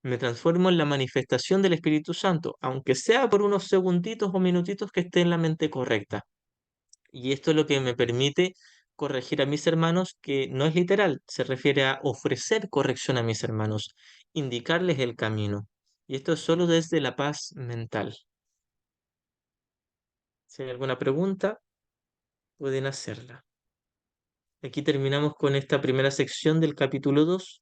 Me transformo en la manifestación del Espíritu Santo, aunque sea por unos segunditos o minutitos que esté en la mente correcta. Y esto es lo que me permite corregir a mis hermanos, que no es literal, se refiere a ofrecer corrección a mis hermanos, indicarles el camino. Y esto es solo desde la paz mental. Si hay alguna pregunta, pueden hacerla. Aquí terminamos con esta primera sección del capítulo 2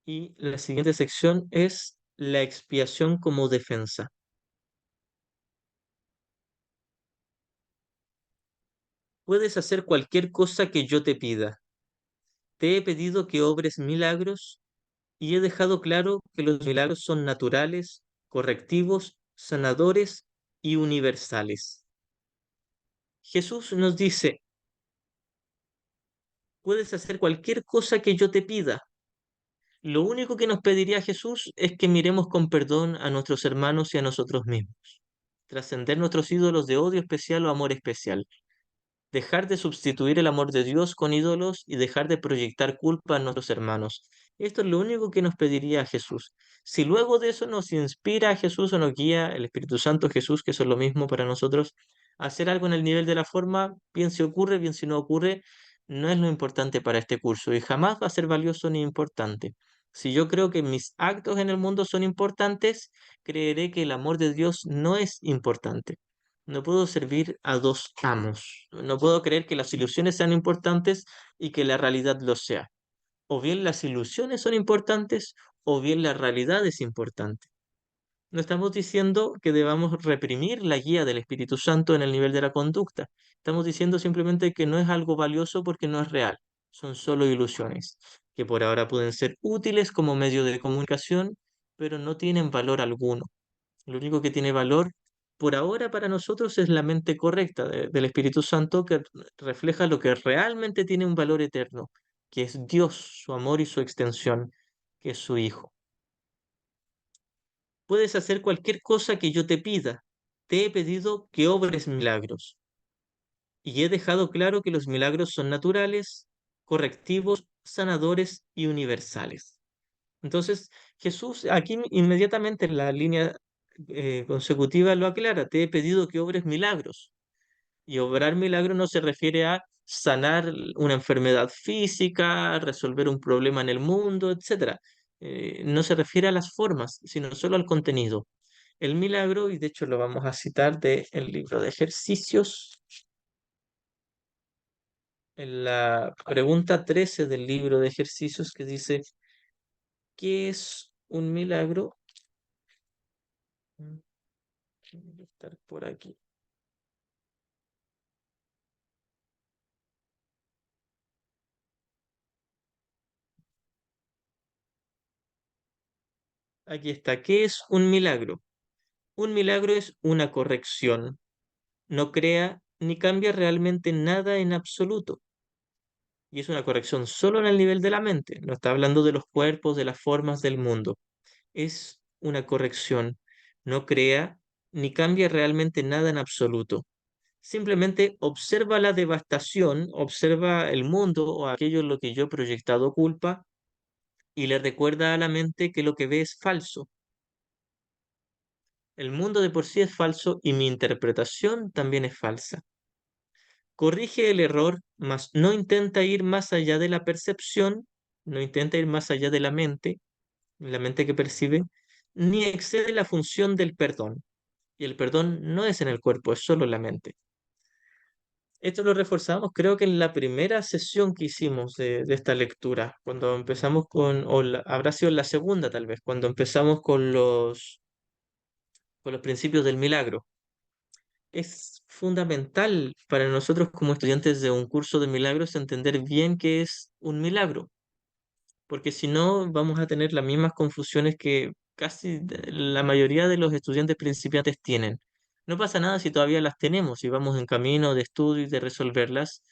y la siguiente sección es la expiación como defensa. Puedes hacer cualquier cosa que yo te pida. Te he pedido que obres milagros y he dejado claro que los milagros son naturales, correctivos, sanadores y universales. Jesús nos dice, puedes hacer cualquier cosa que yo te pida. Lo único que nos pediría Jesús es que miremos con perdón a nuestros hermanos y a nosotros mismos. Trascender nuestros ídolos de odio especial o amor especial. Dejar de sustituir el amor de Dios con ídolos y dejar de proyectar culpa en nuestros hermanos. Esto es lo único que nos pediría Jesús. Si luego de eso nos inspira a Jesús o nos guía el Espíritu Santo Jesús, que eso es lo mismo para nosotros, hacer algo en el nivel de la forma, bien si ocurre, bien si no ocurre, no es lo importante para este curso y jamás va a ser valioso ni importante. Si yo creo que mis actos en el mundo son importantes, creeré que el amor de Dios no es importante. No puedo servir a dos amos. No puedo creer que las ilusiones sean importantes y que la realidad lo sea. O bien las ilusiones son importantes o bien la realidad es importante. No estamos diciendo que debamos reprimir la guía del Espíritu Santo en el nivel de la conducta. Estamos diciendo simplemente que no es algo valioso porque no es real. Son solo ilusiones, que por ahora pueden ser útiles como medio de comunicación, pero no tienen valor alguno. Lo único que tiene valor por ahora para nosotros es la mente correcta del Espíritu Santo que refleja lo que realmente tiene un valor eterno, que es Dios, su amor y su extensión, que es su Hijo. Puedes hacer cualquier cosa que yo te pida. Te he pedido que obres milagros y he dejado claro que los milagros son naturales, correctivos, sanadores y universales. Entonces, Jesús aquí inmediatamente en la línea consecutiva lo aclara, te he pedido que obres milagros. Y obrar milagros no se refiere a sanar una enfermedad física, resolver un problema en el mundo, etcétera. No se refiere a las formas, sino solo al contenido. El milagro, y de hecho lo vamos a citar del libro de ejercicios, en la pregunta 13 del libro de ejercicios que dice, ¿qué es un milagro? Tiene que estar por aquí. Aquí está. ¿Qué es un milagro? Un milagro es una corrección. No crea ni cambia realmente nada en absoluto. Y es una corrección solo en el nivel de la mente. No está hablando de los cuerpos, de las formas del mundo. Es una corrección. No crea ni cambia realmente nada en absoluto. Simplemente observa la devastación, observa el mundo o aquello en lo que yo he proyectado culpa y le recuerda a la mente que lo que ve es falso. El mundo de por sí es falso y mi interpretación también es falsa. Corrige el error, mas no intenta ir más allá de la percepción, no intenta ir más allá de la mente que percibe, ni excede la función del perdón. Y el perdón no es en el cuerpo, es solo en la mente. Esto lo reforzamos, creo que en la primera sesión que hicimos de esta lectura, cuando empezamos habrá sido en la segunda tal vez, cuando empezamos con los principios del milagro. Es fundamental para nosotros como estudiantes de un curso de milagros entender bien qué es un milagro, porque si no vamos a tener las mismas confusiones que la mayoría de los estudiantes principiantes tienen. No pasa nada si todavía las tenemos y vamos en camino de estudio y de resolverlas,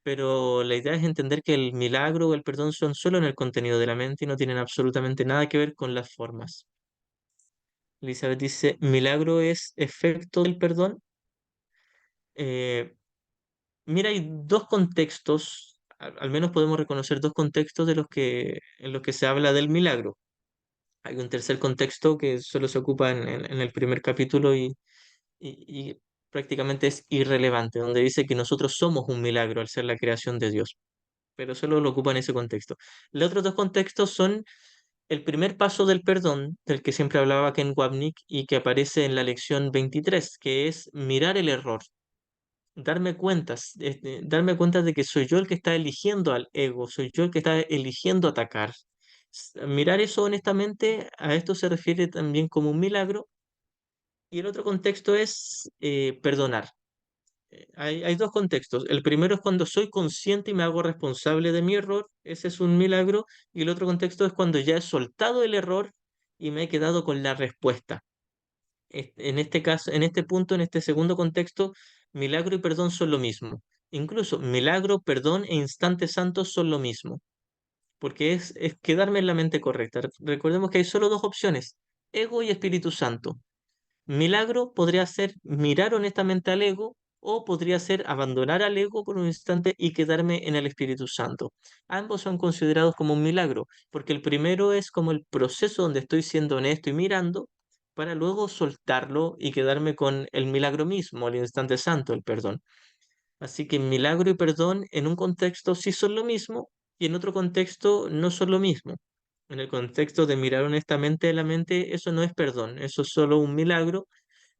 pero la idea es entender que el milagro o el perdón son solo en el contenido de la mente y no tienen absolutamente nada que ver con las formas. Elizabeth dice, ¿milagro es efecto del perdón? Eh, Mira, hay dos contextos, al menos podemos reconocer dos contextos en los que se habla del milagro. Hay un tercer contexto que solo se ocupa en el primer capítulo y prácticamente es irrelevante, donde dice que nosotros somos un milagro al ser la creación de Dios, pero solo lo ocupa en ese contexto. Los otros dos contextos son el primer paso del perdón, del que siempre hablaba Ken Wapnick y que aparece en la lección 23, que es mirar el error, darme cuenta de que soy yo el que está eligiendo al ego, soy yo el que está eligiendo atacar. Mirar eso honestamente, a esto se refiere también como un milagro, y el otro contexto es perdonar. Hay dos contextos. El primero es cuando soy consciente y me hago responsable de mi error, ese es un milagro, y el otro contexto es cuando ya he soltado el error y me he quedado con la respuesta. En este caso, en este punto, en este segundo contexto, milagro y perdón son lo mismo. Incluso milagro, perdón e instante santo son lo mismo. porque es quedarme en la mente correcta. Recordemos que hay solo dos opciones, ego y Espíritu Santo. Milagro podría ser mirar honestamente al ego o podría ser abandonar al ego por un instante y quedarme en el Espíritu Santo. Ambos son considerados como un milagro, porque el primero es como el proceso donde estoy siendo honesto y mirando para luego soltarlo y quedarme con el milagro mismo, el instante santo, el perdón. Así que milagro y perdón en un contexto sí son lo mismo y en otro contexto no son lo mismo. En el contexto de mirar honestamente a la mente, eso no es perdón, eso es solo un milagro,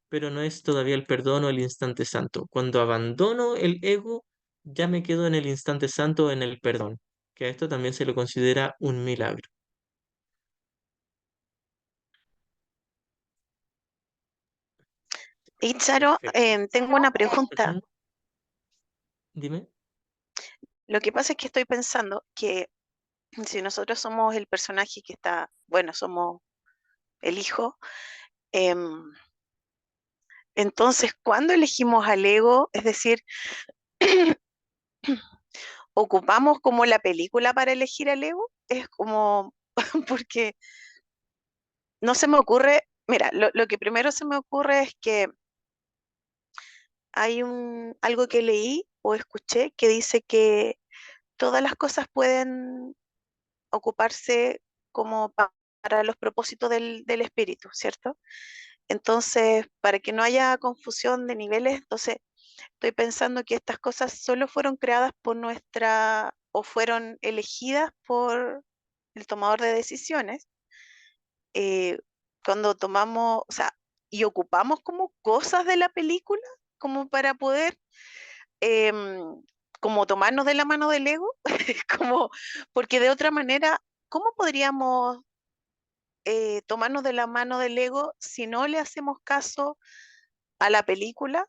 pero no es todavía el perdón o el instante santo. Cuando abandono el ego, ya me quedo en el instante santo, en el perdón, que a esto también se lo considera un milagro. Y Charo, Perfecto. tengo una pregunta. Ujú. Dime. Lo que pasa es que estoy pensando que si nosotros somos el personaje que está, bueno, somos el hijo, em, entonces, ¿cuándo elegimos al ego? Es decir, ¿ocupamos como la película para elegir al ego? Es como, porque no se me ocurre, mira, lo que primero se me ocurre es que hay algo que leí o escuché que dice que todas las cosas pueden ocuparse como para los propósitos del espíritu, ¿cierto? Entonces, para que no haya confusión de niveles, entonces estoy pensando que estas cosas solo fueron creadas por nuestra o fueron elegidas por el tomador de decisiones eh, cuando tomamos, o sea, y ocupamos como cosas de la película como para poder em, como tomarnos de la mano del ego, como, porque de otra manera, ¿cómo podríamos tomarnos de la mano del ego si no le hacemos caso a la película?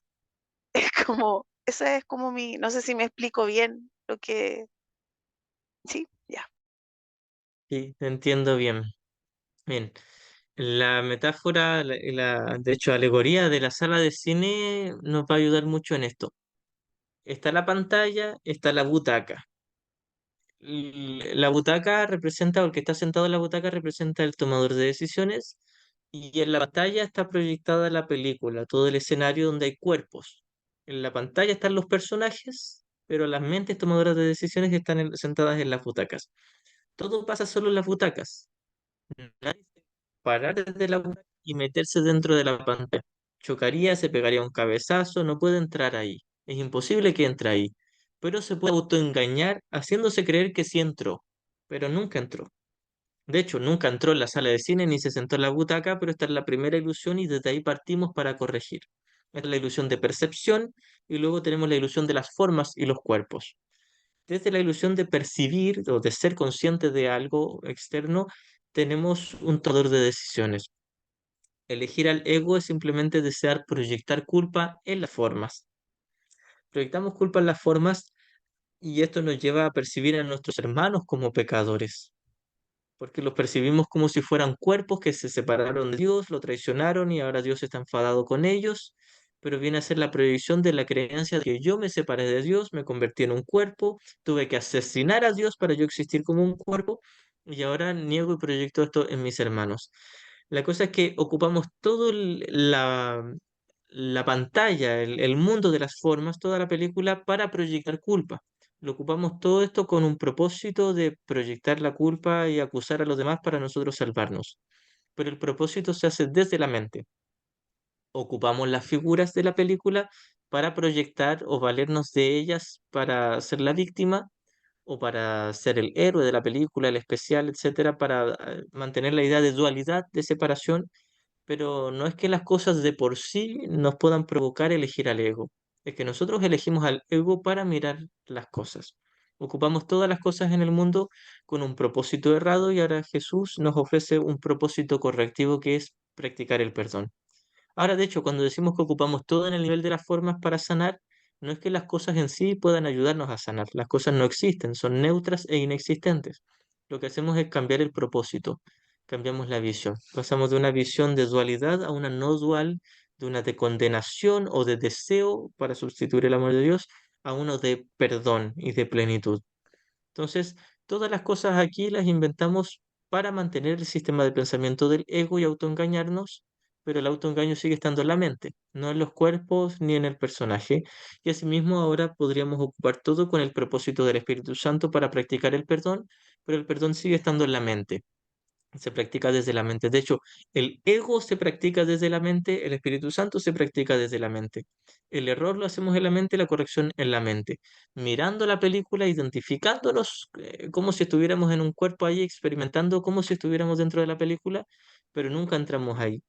Es como, esa es como mi, no sé si me explico bien lo que, sí, ya. Sí, te entiendo bien. Bien, la metáfora, de hecho, alegoría de la sala de cine nos va a ayudar mucho en esto. Está la pantalla, está la butaca. La butaca representa, o el que está sentado en la butaca representa el tomador de decisiones, y en la pantalla está proyectada la película, todo el escenario donde hay cuerpos. En la pantalla están los personajes, pero las mentes tomadoras de decisiones están sentadas en las butacas. Todo pasa solo en las butacas. Nadie se puede parar desde la butaca y meterse dentro de la pantalla. Chocaría, se pegaría un cabezazo, no puede entrar ahí. Es imposible que entre ahí. Pero se puede autoengañar haciéndose creer que sí entró, pero nunca entró. De hecho, nunca entró en la sala de cine ni se sentó en la butaca, pero esta es la primera ilusión y desde ahí partimos para corregir. Esta es la ilusión de percepción y luego tenemos la ilusión de las formas y los cuerpos. Desde la ilusión de percibir o de ser consciente de algo externo, tenemos un tomador de decisiones. Elegir al ego es simplemente desear proyectar culpa en las formas. Proyectamos culpa en las formas y esto nos lleva a percibir a nuestros hermanos como pecadores, porque los percibimos como si fueran cuerpos que se separaron de Dios, lo traicionaron y ahora Dios está enfadado con ellos, pero viene a ser la proyección de la creencia de que yo me separé de Dios, me convertí en un cuerpo, tuve que asesinar a Dios para yo existir como un cuerpo y ahora niego y proyecto esto en mis hermanos. La cosa es que ocupamos todo la pantalla, el mundo de las formas, toda la película para proyectar culpa. Lo ocupamos todo esto con un propósito de proyectar la culpa y acusar a los demás para nosotros salvarnos. Pero el propósito se hace desde la mente. Ocupamos las figuras de la película para proyectar o valernos de ellas para ser la víctima o para ser el héroe de la película, el especial, etcétera, para mantener la idea de dualidad, de separación, pero no es que las cosas de por sí nos puedan provocar elegir al ego, es que nosotros elegimos al ego para mirar las cosas. Ocupamos todas las cosas en el mundo con un propósito errado y ahora Jesús nos ofrece un propósito correctivo que es practicar el perdón. Ahora, de hecho, cuando decimos que ocupamos todo en el nivel de las formas para sanar, no es que las cosas en sí puedan ayudarnos a sanar. Las cosas no existen, son neutras e inexistentes. Lo que hacemos es cambiar el propósito, cambiamos la visión. Pasamos de una visión de dualidad a una no dual, de una de condenación o de deseo para sustituir el amor de Dios a uno de perdón y de plenitud. Entonces, Todas las cosas aquí las inventamos para mantener el sistema de pensamiento del ego y autoengañarnos, pero el autoengaño sigue estando en la mente, no en los cuerpos ni en el personaje. Y asimismo ahora podríamos ocupar todo con el propósito del Espíritu Santo para practicar el perdón, pero el perdón sigue estando en la mente, se practica desde la mente. De hecho, el ego se practica desde la mente, el Espíritu Santo se practica desde la mente. El error lo hacemos en la mente, la corrección en la mente. Mirando la película, identificándonos como si estuviéramos en un cuerpo ahí, experimentando como si estuviéramos dentro de la película, pero nunca entramos ahí.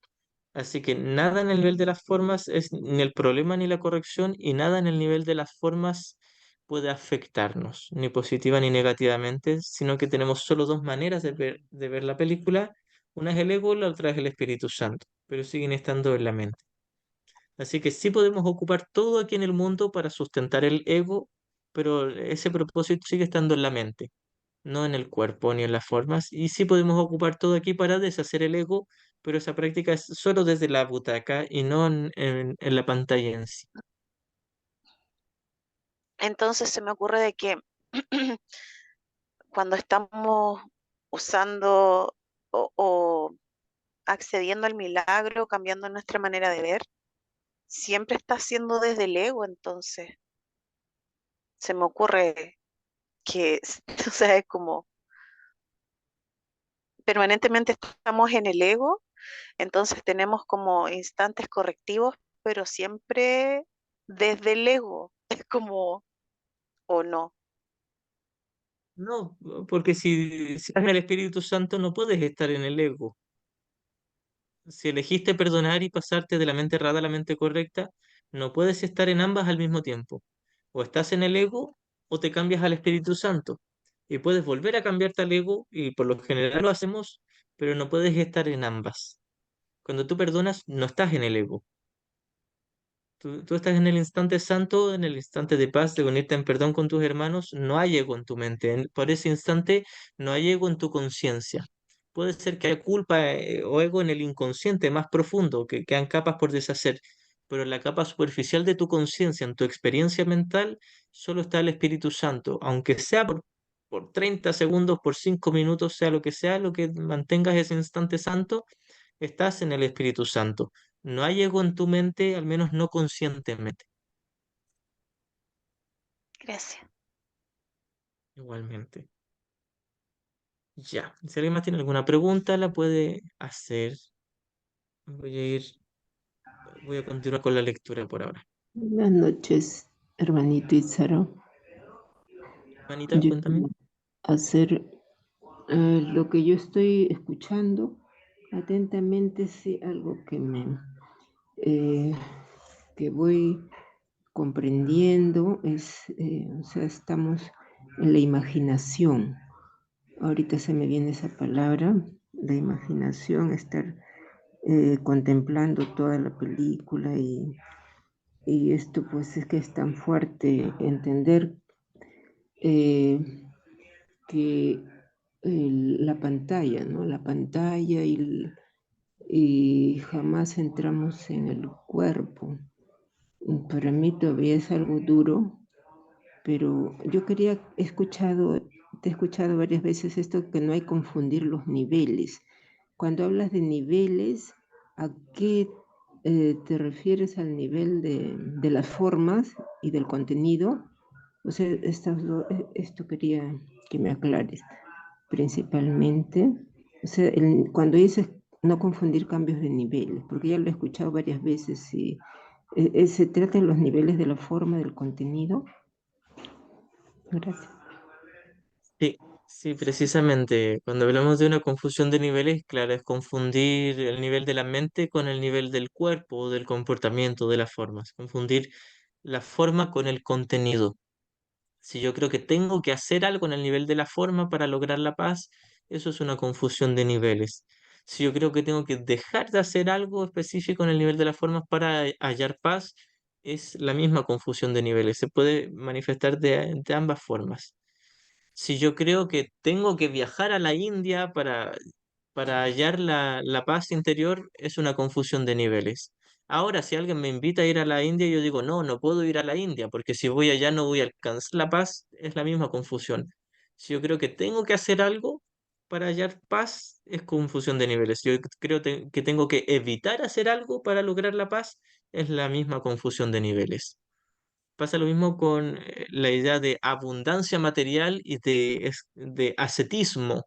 Así que nada en el nivel de las formas es ni el problema ni la corrección, y nada en el nivel de las formas puede afectarnos, ni positiva ni negativamente, sino que tenemos solo dos maneras de ver la película. Una es el ego, la otra es el Espíritu Santo, pero siguen estando en la mente. Así que sí podemos ocupar todo aquí en el mundo para sustentar el ego, pero ese propósito sigue estando en la mente, no en el cuerpo ni en las formas. Y sí podemos ocupar todo aquí para deshacer el ego, pero esa práctica es solo desde la butaca y no en la pantalla en sí. Entonces se me ocurre de que cuando estamos usando o accediendo al milagro, cambiando nuestra manera de ver, siempre está siendo desde el ego, entonces se me ocurre que, o sea, es como permanentemente estamos en el ego, entonces tenemos como instantes correctivos, pero siempre desde el ego, es como, o no. No, porque si estás en el Espíritu Santo no puedes estar en el ego. Si elegiste perdonar y pasarte de la mente errada a la mente correcta, no puedes estar en ambas al mismo tiempo. O estás en el ego o te cambias al Espíritu Santo. Y puedes volver a cambiarte al ego, y por lo general lo hacemos, pero no puedes estar en ambas. Cuando tú perdonas, no estás en el ego. Tú estás en el instante santo, en el instante de paz, de unirte en perdón con tus hermanos. No hay ego en tu mente. Por ese instante no hay ego en tu conciencia. Puede ser que haya culpa o ego en el inconsciente más profundo, que quedan capas por deshacer. Pero en la capa superficial de tu conciencia, en tu experiencia mental, solo está el Espíritu Santo. Aunque sea por 30 segundos, por 5 minutos, sea lo que mantengas ese instante santo, estás en el Espíritu Santo. No hay ego en tu mente, al menos no conscientemente. Gracias. Igualmente. Ya. Si alguien más tiene alguna pregunta, la puede hacer. Voy a ir, voy a continuar con la lectura por ahora. Buenas noches, hermanito Itzaro. Manita, Yo cuéntame. quiero hacer lo que yo estoy escuchando atentamente, sí, algo eh, que voy comprendiendo es, o sea, estamos en la imaginación. Ahorita se me viene esa palabra, la imaginación, estar contemplando toda la película y esto pues es que es tan fuerte entender eh, que la pantalla, ¿no? La pantalla y jamás entramos en el cuerpo. Para mí todavía es algo duro, pero yo te he escuchado varias veces esto que no hay confundir los niveles. Cuando hablas de niveles, ¿a qué te refieres al nivel de las formas y del contenido? O sea, esto quería que me aclares principalmente. O sea, cuando dices no confundir cambios de niveles, porque ya lo he escuchado varias veces y se trata de los niveles de la forma, del contenido. Gracias. Sí, sí, precisamente. Cuando hablamos de una confusión de niveles, claro, es confundir el nivel de la mente con el nivel del cuerpo, del comportamiento, de las formas. Confundir la forma con el contenido. Si yo creo que tengo que hacer algo en el nivel de la forma para lograr la paz, eso es una confusión de niveles. Si yo creo que tengo que dejar de hacer algo específico en el nivel de las formas para hallar paz, es la misma confusión de niveles. Se puede manifestar de ambas formas. Si yo creo que tengo que viajar a la India para hallar la paz interior, es una confusión de niveles. Ahora, si alguien me invita a ir a la India, yo digo, no, no puedo ir a la India, porque si voy allá no voy a alcanzar la paz, es la misma confusión. Si yo creo que tengo que hacer algo para hallar paz, es confusión de niveles. Si yo creo que tengo que evitar hacer algo para lograr la paz, es la misma confusión de niveles. Pasa lo mismo con la idea de abundancia material y de ascetismo.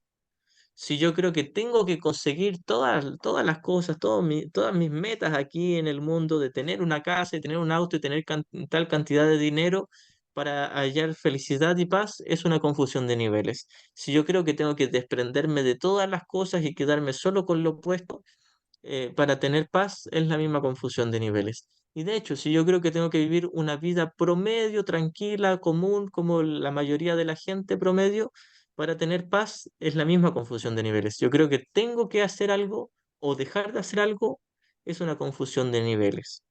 Si yo creo que tengo que conseguir todas las cosas, todas mis metas aquí en el mundo, de tener una casa y tener un auto y tener tal cantidad de dinero para hallar felicidad y paz, es una confusión de niveles. Si yo creo que tengo que desprenderme de todas las cosas y quedarme solo con lo opuesto, para tener paz, es la misma confusión de niveles. Y de hecho, si yo creo que tengo que vivir una vida promedio, tranquila, común, como la mayoría de la gente promedio, para tener paz, es la misma confusión de niveles. Yo creo que tengo que hacer algo o dejar de hacer algo, es una confusión de niveles.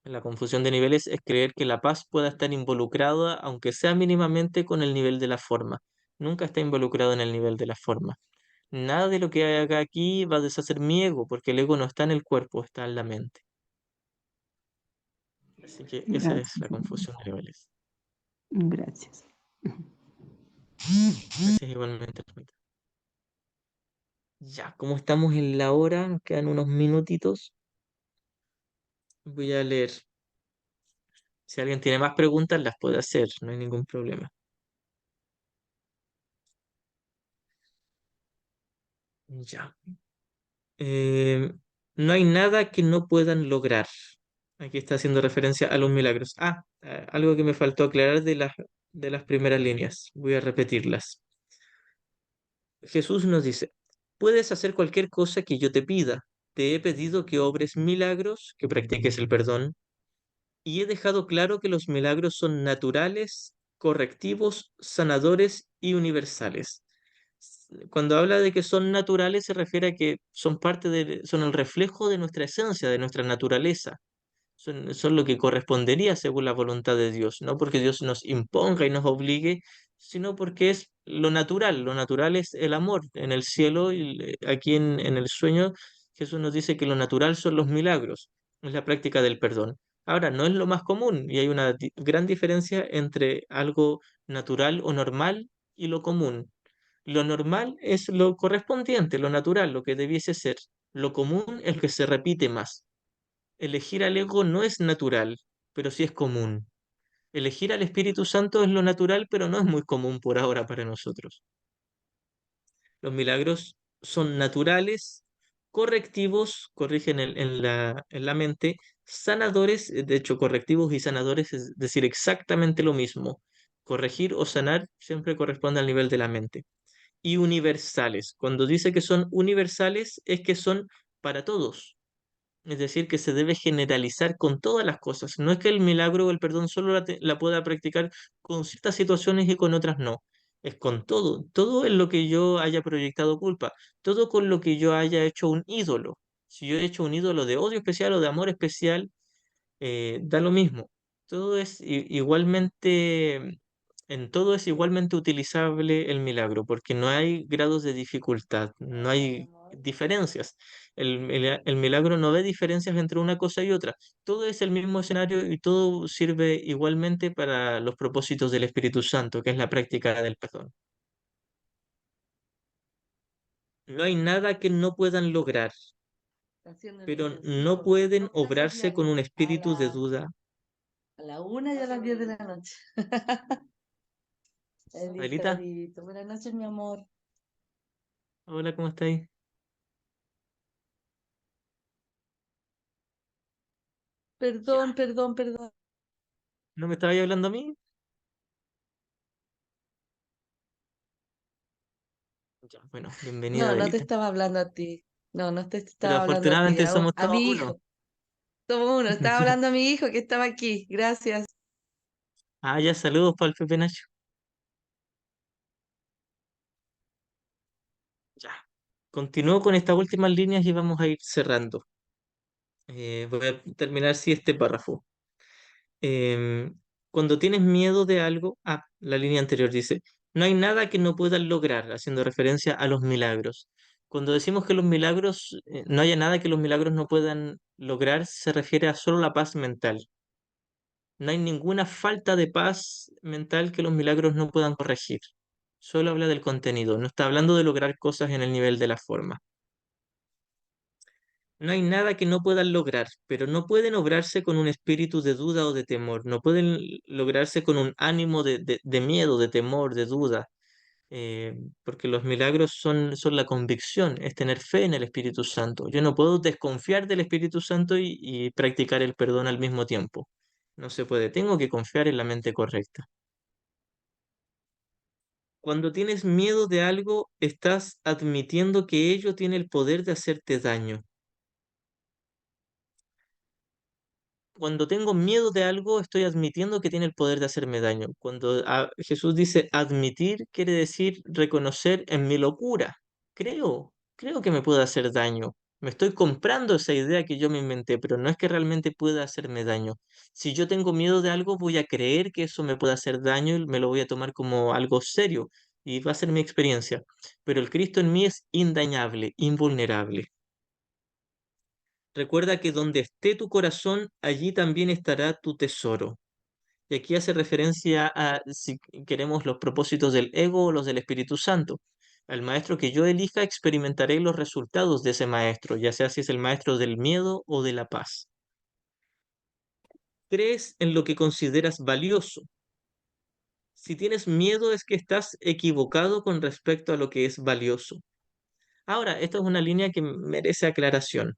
La confusión de niveles es creer que la paz pueda estar involucrada, aunque sea mínimamente, con el nivel de la forma. Nunca está involucrado en el nivel de la forma. Nada de lo que haga aquí va a deshacer mi ego, porque el ego no está en el cuerpo, está en la mente. Así que esa es la Gracias, confusión de niveles. gracias. Gracias igualmente, Ermita. Ya, como estamos en la hora, nos quedan unos minutitos. Voy a leer. Si alguien tiene más preguntas, las puede hacer, no hay ningún problema. Ya. Eh, no hay nada que no puedan lograr. Aquí está haciendo referencia a los milagros. Algo que me faltó aclarar de las primeras líneas. Voy a repetirlas. Jesús nos dice, puedes hacer cualquier cosa que yo te pida. Te he pedido que obres milagros, que practiques el perdón, y he dejado claro que los milagros son naturales, correctivos, sanadores y universales. Cuando habla de que son naturales, se refiere a que son el reflejo de nuestra esencia, de nuestra naturaleza. Son lo que correspondería según la voluntad de Dios, no porque Dios nos imponga y nos obligue, sino porque es lo natural. Lo natural es el amor en el cielo y aquí en el sueño Jesús nos dice que lo natural son los milagros, es la práctica del perdón. Ahora, no es lo más común y hay una gran diferencia entre algo natural o normal y lo común. Lo normal es lo correspondiente, lo natural, lo que debiese ser. Lo común es lo que se repite más. Elegir al ego no es natural, pero sí es común. Elegir al Espíritu Santo es lo natural, pero no es muy común por ahora para nosotros. Los milagros son naturales, correctivos, corrigen en la mente, sanadores, de hecho, correctivos y sanadores es decir exactamente lo mismo. Corregir o sanar siempre corresponde al nivel de la mente. Y universales. Cuando dice que son universales, es que son para todos. Es decir, que se debe generalizar con todas las cosas. No es que el milagro o el perdón solo la pueda practicar con ciertas situaciones y con otras no. Es con todo. Todo en lo que yo haya proyectado culpa. Todo con lo que yo haya hecho un ídolo. Si yo he hecho un ídolo de odio especial o de amor especial, da lo mismo. Todo es en todo es igualmente utilizable el milagro, porque no hay grados de dificultad, no hay diferencias. El milagro no ve diferencias entre una cosa y otra. Todo es el mismo escenario y todo sirve igualmente para los propósitos del Espíritu Santo, que es la práctica del perdón. No hay nada que no puedan lograr, Haciendo el pero no ejercicio. pueden ¿Qué clase obrarse con un espíritu de duda. A la 1 y a las 10 de la noche. Listo, Adelita, listo. Buenas noches, mi amor. hola, ¿cómo estáis? Perdón, Ya. perdón, perdón. ¿No me estabais hablando a mí? Ya, bueno, bienvenida, No, no te Adelita. estaba hablando a ti. No, no te Pero estaba hablando a ti, afortunadamente somos a todos mi uno. hijo. Somos uno. Estaba hablando a mi hijo que estaba aquí. Gracias. Ya, saludos para el Pepe Nacho. Ya. Continúo con estas últimas líneas y vamos a ir cerrando. Voy a terminar así este párrafo. Em, Cuando tienes miedo de algo, la línea anterior dice, no hay nada que no puedan lograr, haciendo referencia a los milagros. Cuando decimos que los milagros, no haya nada que los milagros no puedan lograr, se refiere a solo la paz mental. No hay ninguna falta de paz mental que los milagros no puedan corregir. Solo habla del contenido, no está hablando de lograr cosas en el nivel de la forma. No hay nada que no puedan lograr, pero no pueden obrarse con un espíritu de duda o de temor, no pueden lograrse con un ánimo de miedo, de temor, de duda, porque los milagros son la convicción, es tener fe en el Espíritu Santo. Yo no puedo desconfiar del Espíritu Santo y practicar el perdón al mismo tiempo. No se puede, tengo que confiar en la mente correcta. Cuando tienes miedo de algo, estás admitiendo que ello tiene el poder de hacerte daño. Cuando tengo miedo de algo, estoy admitiendo que tiene el poder de hacerme daño. Cuando Jesús dice admitir, quiere decir reconocer en mi locura. Creo que me puede hacer daño. Me estoy comprando esa idea que yo me inventé, pero no es que realmente pueda hacerme daño. Si yo tengo miedo de algo, voy a creer que eso me puede hacer daño y me lo voy a tomar como algo serio y va a ser mi experiencia. Pero el Cristo en mí es indañable, invulnerable. Recuerda que donde esté tu corazón, allí también estará tu tesoro. Y aquí hace referencia a, si queremos, los propósitos del ego o los del Espíritu Santo. Al maestro que yo elija, experimentaré los resultados de ese maestro, ya sea si es el maestro del miedo o de la paz. ¿Crees en lo que consideras valioso? Si tienes miedo es que estás equivocado con respecto a lo que es valioso. Ahora, esta es una línea que merece aclaración.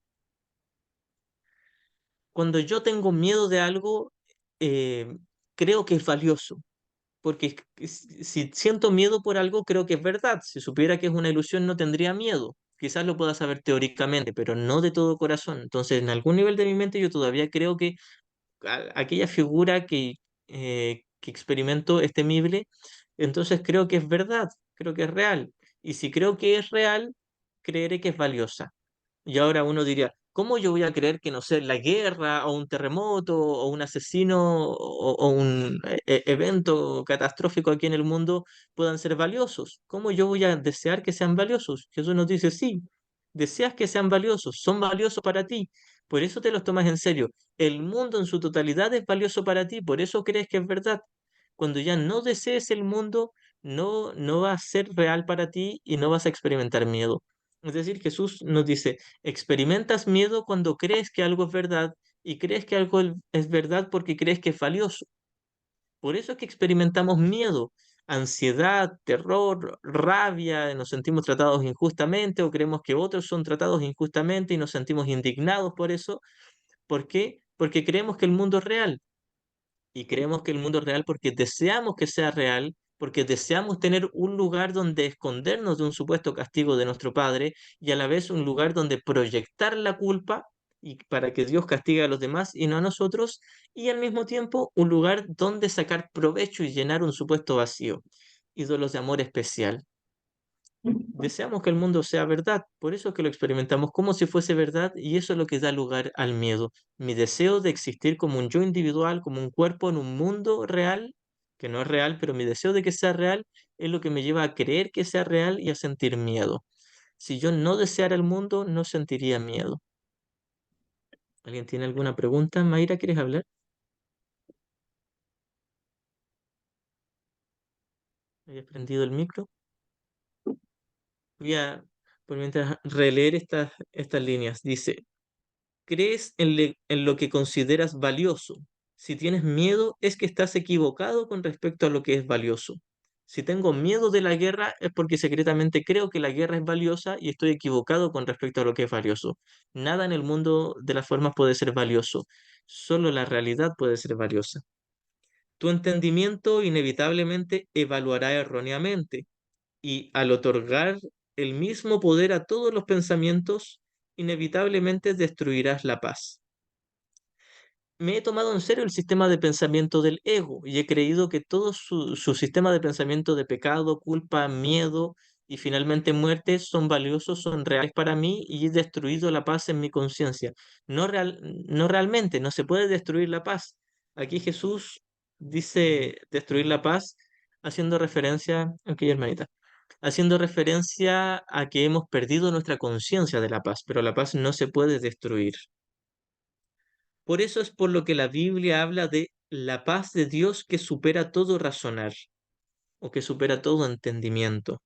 Cuando yo tengo miedo de algo, eh, creo que es valioso, porque si siento miedo por algo, creo que es verdad. Si supiera que es una ilusión, no tendría miedo. Quizás lo pueda saber teóricamente, pero no de todo corazón. Entonces, en algún nivel de mi mente, yo todavía creo que aquella figura que experimento es temible, entonces creo que es verdad, creo que es real. Y si creo que es real, creeré que es valiosa. Y ahora uno diría, ¿cómo yo voy a creer que, no sé, la guerra o un terremoto o un asesino o un evento catastrófico aquí en el mundo puedan ser valiosos? ¿Cómo yo voy a desear que sean valiosos? Jesús nos dice, sí, deseas que sean valiosos, son valiosos para ti, por eso te los tomas en serio. El mundo en su totalidad es valioso para ti, por eso crees que es verdad. Cuando ya no desees el mundo, no va a ser real para ti y no vas a experimentar miedo. Es decir, Jesús nos dice, experimentas miedo cuando crees que algo es verdad y crees que algo es verdad porque crees que es valioso. Por eso es que experimentamos miedo, ansiedad, terror, rabia, nos sentimos tratados injustamente o creemos que otros son tratados injustamente y nos sentimos indignados por eso. ¿Por qué? Porque creemos que el mundo es real y creemos que el mundo es real porque deseamos que sea real, porque deseamos tener un lugar donde escondernos de un supuesto castigo de nuestro Padre y a la vez un lugar donde proyectar la culpa y para que Dios castigue a los demás y no a nosotros, y al mismo tiempo un lugar donde sacar provecho y llenar un supuesto vacío, ídolos de amor especial. Deseamos que el mundo sea verdad, por eso es que lo experimentamos como si fuese verdad y eso es lo que da lugar al miedo. Mi deseo de existir como un yo individual, como un cuerpo en un mundo real, que no es real, pero mi deseo de que sea real es lo que me lleva a creer que sea real y a sentir miedo. Si yo no deseara el mundo, no sentiría miedo. ¿Alguien tiene alguna pregunta? Mayra, ¿quieres hablar? ¿Habías prendido el micro? Voy a, por mientras, releer estas líneas. Dice, crees en lo que consideras valioso. Si tienes miedo, es que estás equivocado con respecto a lo que es valioso. Si tengo miedo de la guerra, es porque secretamente creo que la guerra es valiosa y estoy equivocado con respecto a lo que es valioso. Nada en el mundo de las formas puede ser valioso, solo la realidad puede ser valiosa. Tu entendimiento inevitablemente evaluará erróneamente y al otorgar el mismo poder a todos los pensamientos, inevitablemente destruirás la paz. Me he tomado en serio el sistema de pensamiento del ego y he creído que todo su sistema de pensamiento de pecado, culpa, miedo y finalmente muerte son valiosos, son reales para mí y he destruido la paz en mi conciencia. No realmente, no se puede destruir la paz. Aquí Jesús dice destruir la paz haciendo referencia, aquí hermanita, haciendo referencia a que hemos perdido nuestra conciencia de la paz, pero la paz no se puede destruir. Por eso es por lo que la Biblia habla de la paz de Dios que supera todo razonar o que supera todo entendimiento.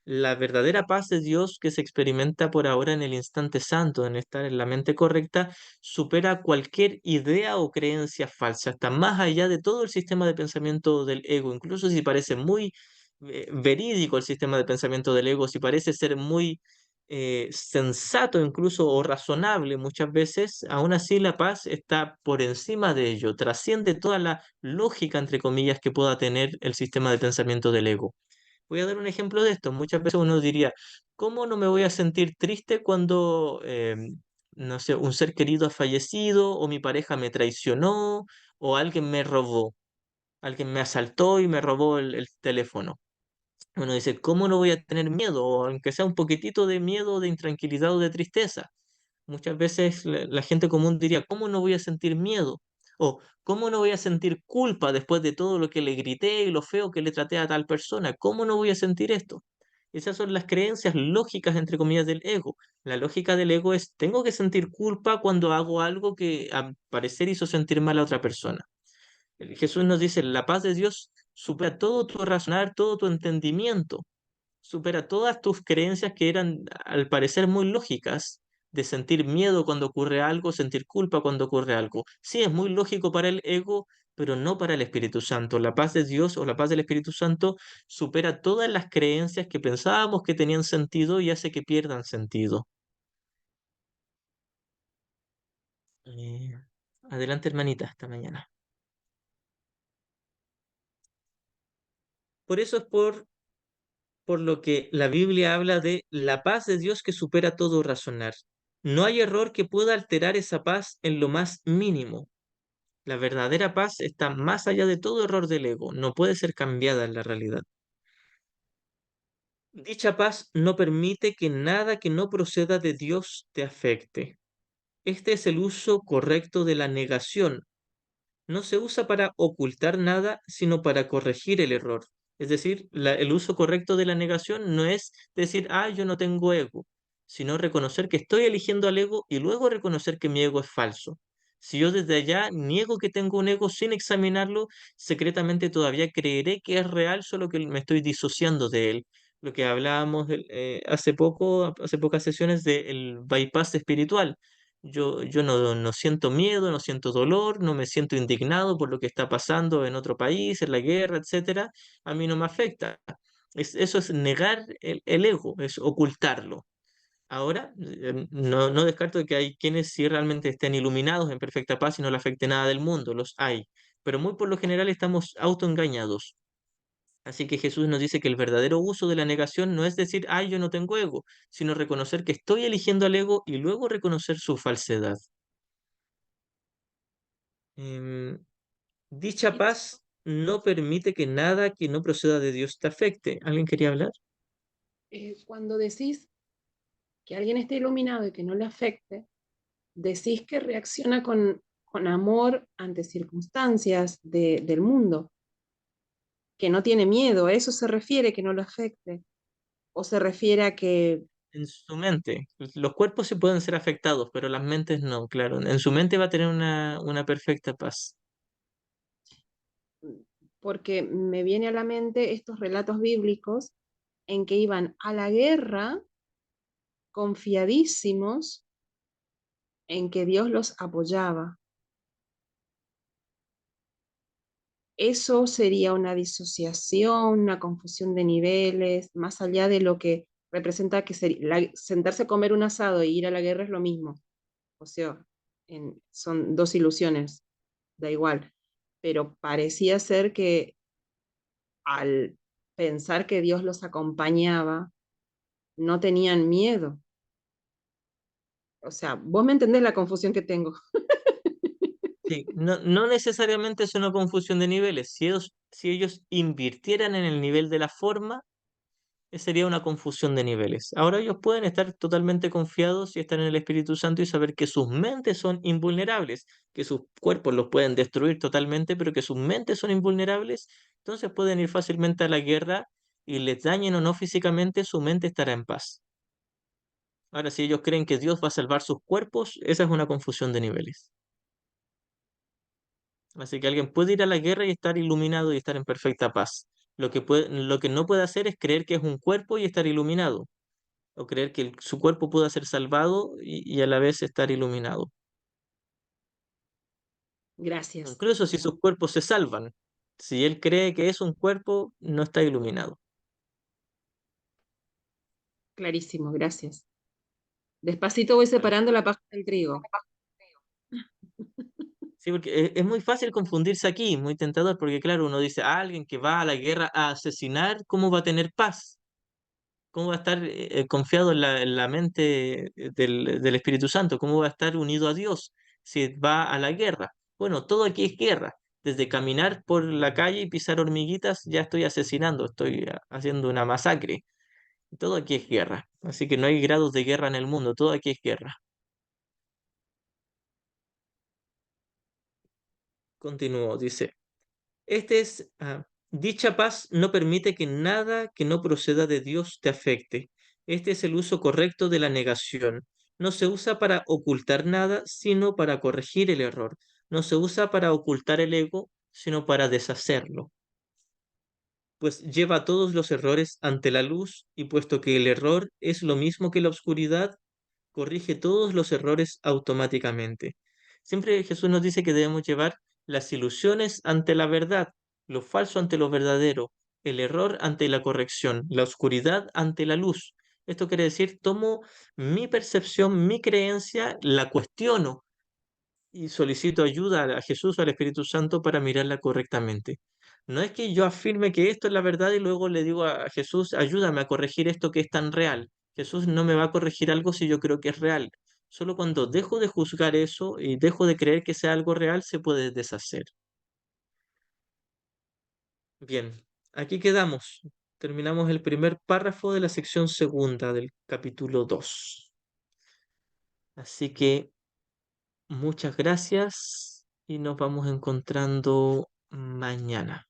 La verdadera paz de Dios que se experimenta por ahora en el instante santo, en estar en la mente correcta, supera cualquier idea o creencia falsa, está más allá de todo el sistema de pensamiento del ego, incluso si parece muy verídico el sistema de pensamiento del ego, si parece ser muy sensato incluso o razonable muchas veces, aún así la paz está por encima de ello, trasciende toda la lógica, entre comillas, que pueda tener el sistema de pensamiento del ego. Voy a dar un ejemplo de esto. Muchas veces uno diría, ¿cómo no me voy a sentir triste cuando, no sé, un ser querido ha fallecido o mi pareja me traicionó o alguien me robó, alguien me asaltó y me robó el teléfono? Uno dice, ¿cómo no voy a tener miedo? O aunque sea un poquitito de miedo, de intranquilidad o de tristeza. Muchas veces la gente común diría, ¿cómo no voy a sentir miedo? O ¿cómo no voy a sentir culpa después de todo lo que le grité y lo feo que le traté a tal persona? ¿Cómo no voy a sentir esto? Esas son las creencias lógicas, entre comillas, del ego. La lógica del ego es, tengo que sentir culpa cuando hago algo que al parecer hizo sentir mal a otra persona. Jesús nos dice, la paz de Dios supera todo tu razonar, todo tu entendimiento, supera todas tus creencias que eran al parecer muy lógicas, de sentir miedo cuando ocurre algo, sentir culpa cuando ocurre algo. Sí, es muy lógico para el ego, pero no para el Espíritu Santo. La paz de Dios o la paz del Espíritu Santo supera todas las creencias que pensábamos que tenían sentido y hace que pierdan sentido. Eh, Adelante, hermanita, esta mañana. Por eso es por lo que la Biblia habla de la paz de Dios que supera todo razonar. No hay error que pueda alterar esa paz en lo más mínimo. La verdadera paz está más allá de todo error del ego, no puede ser cambiada en la realidad. Dicha paz no permite que nada que no proceda de Dios te afecte. Este es el uso correcto de la negación. No se usa para ocultar nada, sino para corregir el error. Es decir, el uso correcto de la negación no es decir, ah, yo no tengo ego, sino reconocer que estoy eligiendo al ego y luego reconocer que mi ego es falso. Si yo desde allá niego que tengo un ego sin examinarlo, secretamente todavía creeré que es real, solo que me estoy disociando de él. Lo que hablábamos hace pocas sesiones del bypass espiritual. Yo no siento miedo, no siento dolor, no me siento indignado por lo que está pasando en otro país, en la guerra, etcétera. A mí no me afecta. Eso es negar el ego, es ocultarlo. Ahora, no descarto de que hay quienes sí realmente estén iluminados en perfecta paz y no le afecte nada del mundo, los hay. Pero muy por lo general estamos autoengañados. Así que Jesús nos dice que el verdadero uso de la negación no es decir, ay, yo no tengo ego, sino reconocer que estoy eligiendo al ego y luego reconocer su falsedad. Em, Dicha Y paz no permite que nada que no proceda de Dios te afecte. ¿Alguien quería hablar? Cuando decís que alguien esté iluminado y que no le afecte, decís que reacciona con amor ante circunstancias del mundo, que no tiene miedo, ¿a eso se refiere que no lo afecte? ¿O se refiere a que, En su mente. Los cuerpos se pueden ser afectados, pero las mentes no, claro. En su mente va a tener una perfecta paz. porque me viene a la mente estos relatos bíblicos en que iban a la guerra confiadísimos en que Dios los apoyaba? Eso sería una disociación, una confusión de niveles, más allá de lo que representa que sentarse a comer un asado e ir a la guerra es lo mismo. O sea, son dos ilusiones, da igual. Pero parecía ser que al pensar que Dios los acompañaba, no tenían miedo. O sea, vos me entendés la confusión que tengo. Sí, no necesariamente es una confusión de niveles. Si ellos invirtieran en el nivel de la forma, sería una confusión de niveles. Ahora ellos pueden estar totalmente confiados y estar en el Espíritu Santo y saber que sus mentes son invulnerables, que sus cuerpos los pueden destruir totalmente, pero que sus mentes son invulnerables, entonces pueden ir fácilmente a la guerra y les dañen o no físicamente, su mente estará en paz. Ahora, si ellos creen que Dios va a salvar sus cuerpos, esa es una confusión de niveles. Así que alguien puede ir a la guerra y estar iluminado y estar en perfecta paz. Lo que no puede hacer es creer que es un cuerpo y estar iluminado, o creer que su cuerpo pueda ser salvado y a la vez estar iluminado. Gracias. Incluso si sus cuerpos se salvan, si él cree que es un cuerpo, no está iluminado. Clarísimo, gracias. Despacito voy Vale. separando la paja del trigo. Sí, porque es muy fácil confundirse aquí, muy tentador, porque claro, uno dice, alguien que va a la guerra a asesinar, ¿cómo va a tener paz? ¿Cómo va a estar confiado en la mente del Espíritu Santo? ¿Cómo va a estar unido a Dios si va a la guerra? Bueno, todo aquí es guerra. Desde caminar por la calle y pisar hormiguitas, ya estoy asesinando, estoy haciendo una masacre. Todo aquí es guerra. Así que no hay grados de guerra en el mundo, todo aquí es guerra. Continúo, dice. Dicha paz no permite que nada que no proceda de Dios te afecte. Este es el uso correcto de la negación. No se usa para ocultar nada, sino para corregir el error. No se usa para ocultar el ego, sino para deshacerlo. Pues lleva todos los errores ante la luz, y puesto que el error es lo mismo que la oscuridad, corrige todos los errores automáticamente. Siempre Jesús nos dice que debemos llevar las ilusiones ante la verdad, lo falso ante lo verdadero, el error ante la corrección, la oscuridad ante la luz. Esto quiere decir, tomo mi percepción, mi creencia, la cuestiono y solicito ayuda a Jesús o al Espíritu Santo para mirarla correctamente. No es que yo afirme que esto es la verdad y luego le digo a Jesús, ayúdame a corregir esto que es tan real. Jesús no me va a corregir algo si yo creo que es real. Solo cuando dejo de juzgar eso y dejo de creer que sea algo real, se puede deshacer. Bien, aquí quedamos. Terminamos el primer párrafo de la sección segunda del capítulo 2. Así que muchas gracias y nos vamos encontrando mañana.